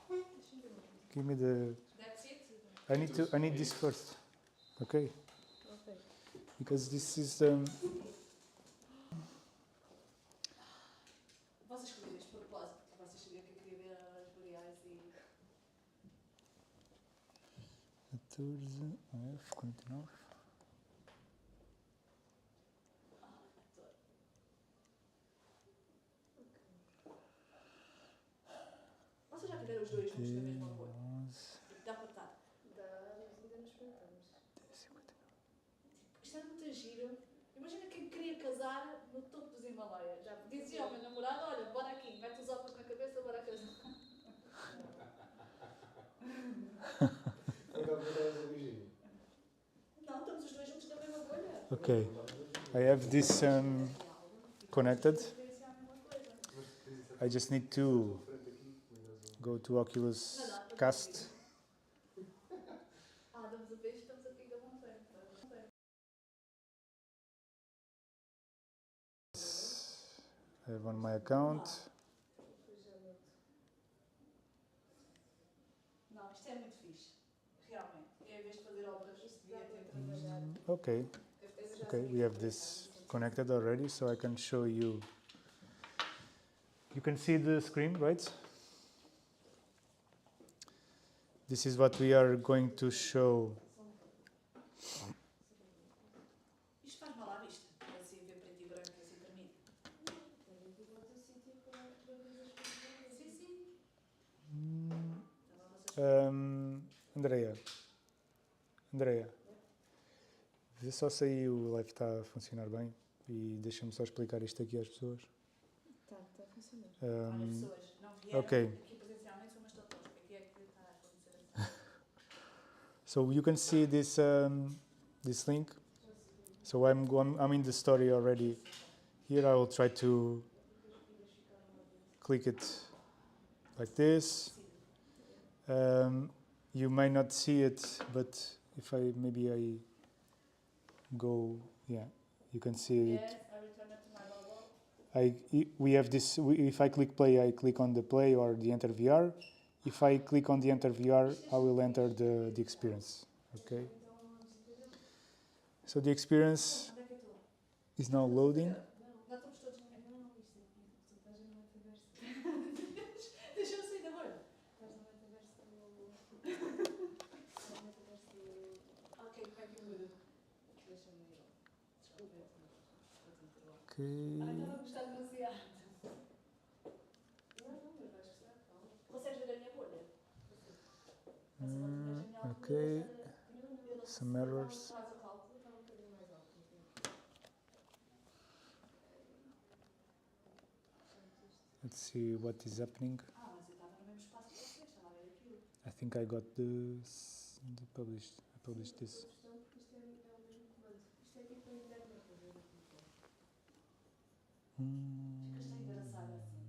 Deixa-me ver uma coisa. Give me the. That's it? I need this first. Okay. Ok. Because this is Vocês escolheram este propósito, porque vocês sabiam que eu queria ver as boreais e... 14, F, 49. Ator. Vocês já tiveram os dois juntos na mesma cor? 11, Dá para estar. Dá, mas ainda não experimentamos. 59. Isto é muito giro. Imagina quem queria casar no topo dos Himalaias. Já Dizia ao meu namorado, olha, bora aqui, mete os óculos na cabeça, bora casar. Foi da primeira origem. Não, estamos os dois juntos na mesma bolha. Okay, I have this connected. I just need to go to Oculus Cast. Ah, damos a ver, estamos aqui da montanha. I have on my account. Depois já noto. Não, isto é muito fixe. Realmente. Eu, em vez de fazer obras, Isto dá devia para ter trabalhar. Okay, Eu já okay, sei we que have é this assim. connected already, so I can show you. You can see the screen, right? This is what we are going to show. Isto faz mal à vista. Assim, ver preto e branco, assim, termina. Tenho aqui outro sítio para ver as coisas. Sim, sim. Mm, Então, vocês... Andreia, vê só se aí o live está a funcionar bem e deixa-me só explicar isto aqui às pessoas. Está a funcionar. Olha, Um, pessoas não vieram okay. aqui presencialmente, mas estou todos. Aqui é que está a acontecer assim. So you can see this this link. So I'm in the story already. Here I will try to click it like this. You may not see it, but if maybe I go, yeah, you can see it. Yes, I return it to my bubble. We have this. If I click play, I click on the play or the enter VR. If I click on the enter VR, I will enter the experience. Okay. So the experience Onde é que eu estou? is now loading. Não estamos todos no mesmo. Não, isto aqui, tu estás no metaverso. Deixa-me sair da bolha. Estás no metaverso do... Estás no metaverso do... Ok, como é que muda? Deixa-me ir. Desculpa, eu vou te Okay. Ai, estava a gostar demasiado. Não, mas vais gostar, calma. Consegues ver a minha bolha? Okay. Não, não. Some errors. Faz o cálculo. Está um bocadinho mais alto. Let's see what is happening. Ah, mas eu estava no mesmo espaço que vocês, estava a ver aquilo. I think I got the published. I published this. Estou a porque isto é o mesmo comando. Isto é tipo a internet, a ver aqui. Ficaste engraçada assim.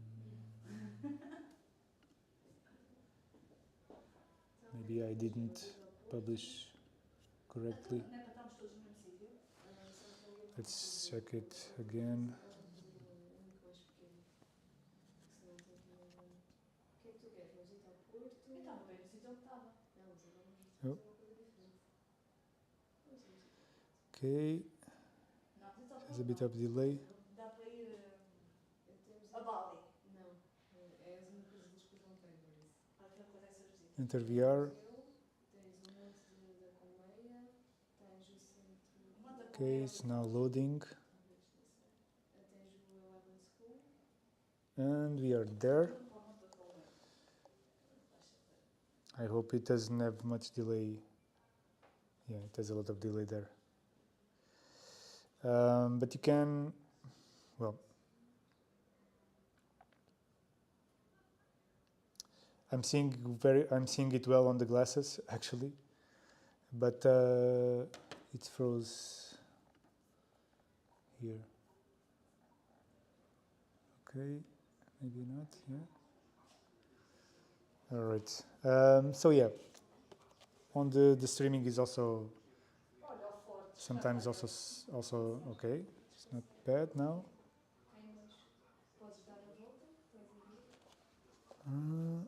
Maybe I didn't publish correctly. Não é para estarmos todos no mesmo sítio? Let's check it again. O que é que tu queres? Mas ir ao Porto? Eu estava bem no sítio onde estava. Não, mas agora vamos Oh. fazer uma coisa diferente. Okay, Não, mas então there's a bit of delay. dá para ir Temos a Bali. Não, é uma coisa dos que não tem, por isso. Olha que coisa é serviço. Enter VR. Tens um monte da colmeia, tens o centro... Okay, it's now loading. Tens o Eleven School. And we are there. I hope it doesn't have much delay. Yeah, it has a lot of delay there. But you can, well, I'm seeing it well on the glasses actually, but it froze here. Okay, maybe not. Yeah. All right. So yeah, on the streaming is also Olha o forte. sometimes also okay. It's not bad now. Tens, podes dar a volta, podes ir. Uh,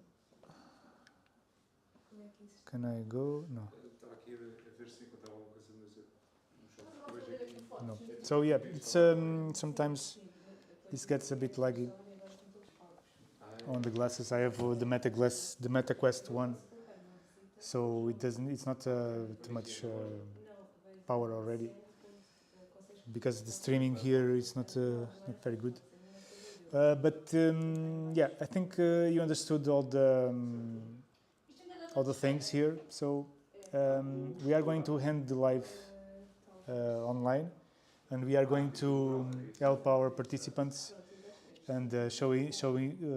Como é que isso está? can I go? No. Eu estava aqui a ver se encontrava alguma coisa, mas eu não Mas choque. não Hoje estou a ver aqui. aqui fotos. No. So yeah, it's sometimes this gets a bit laggy. on the glasses. I have the Meta Quest 1, so it's not too much power already, because the streaming here is not very good. But yeah, I think you understood all the things here. So we are going to end the live online, and we are going to help our participants and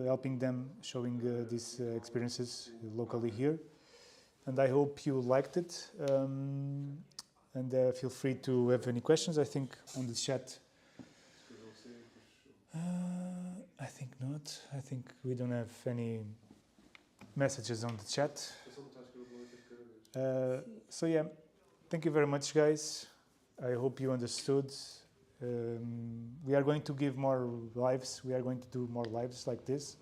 helping them showing these experiences locally here. And I hope you liked it. And feel free to have any questions. I think on the chat. I think not. I think we don't have any messages on the chat. So yeah, thank you very much, guys. I hope you understood. We are going to give more lives. We are going to do more lives like this.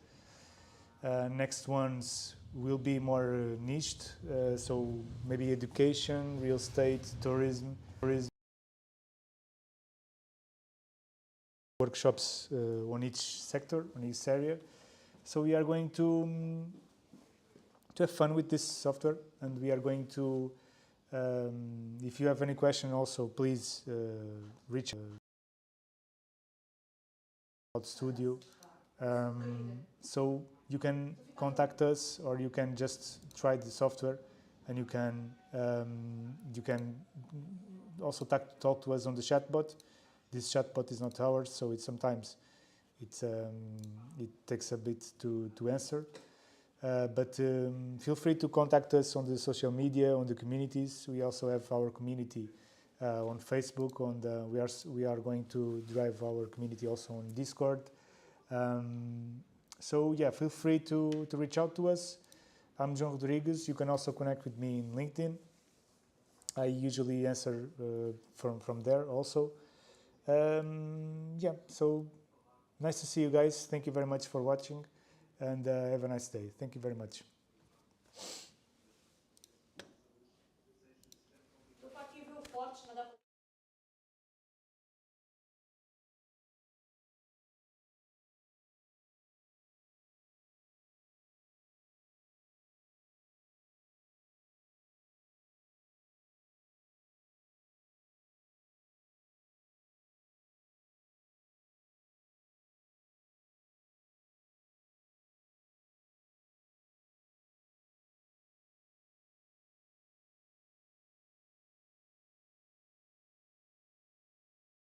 Next ones will be more niched. So maybe education, real estate, tourism, workshops on each sector, on each area. So we are going to have fun with this software, and we are going to, if you have any question also, please reach Cloud Studio. So you can contact us, or you can just try the software, and you can also talk to us on the chatbot. This chatbot is not ours, so sometimes it takes a bit to answer. But feel free to contact us on the social media, on the communities. We also have our community on Facebook. We are going to drive our community also on Discord. So yeah, feel free to reach out to us. I'm João Rodrigues. You can also connect with me in LinkedIn. I usually answer from there also. Yeah, so nice to see you guys. Thank you very much for watching, and have a nice day. Thank you very much. Estou para aqui ver o fortes, mas dá para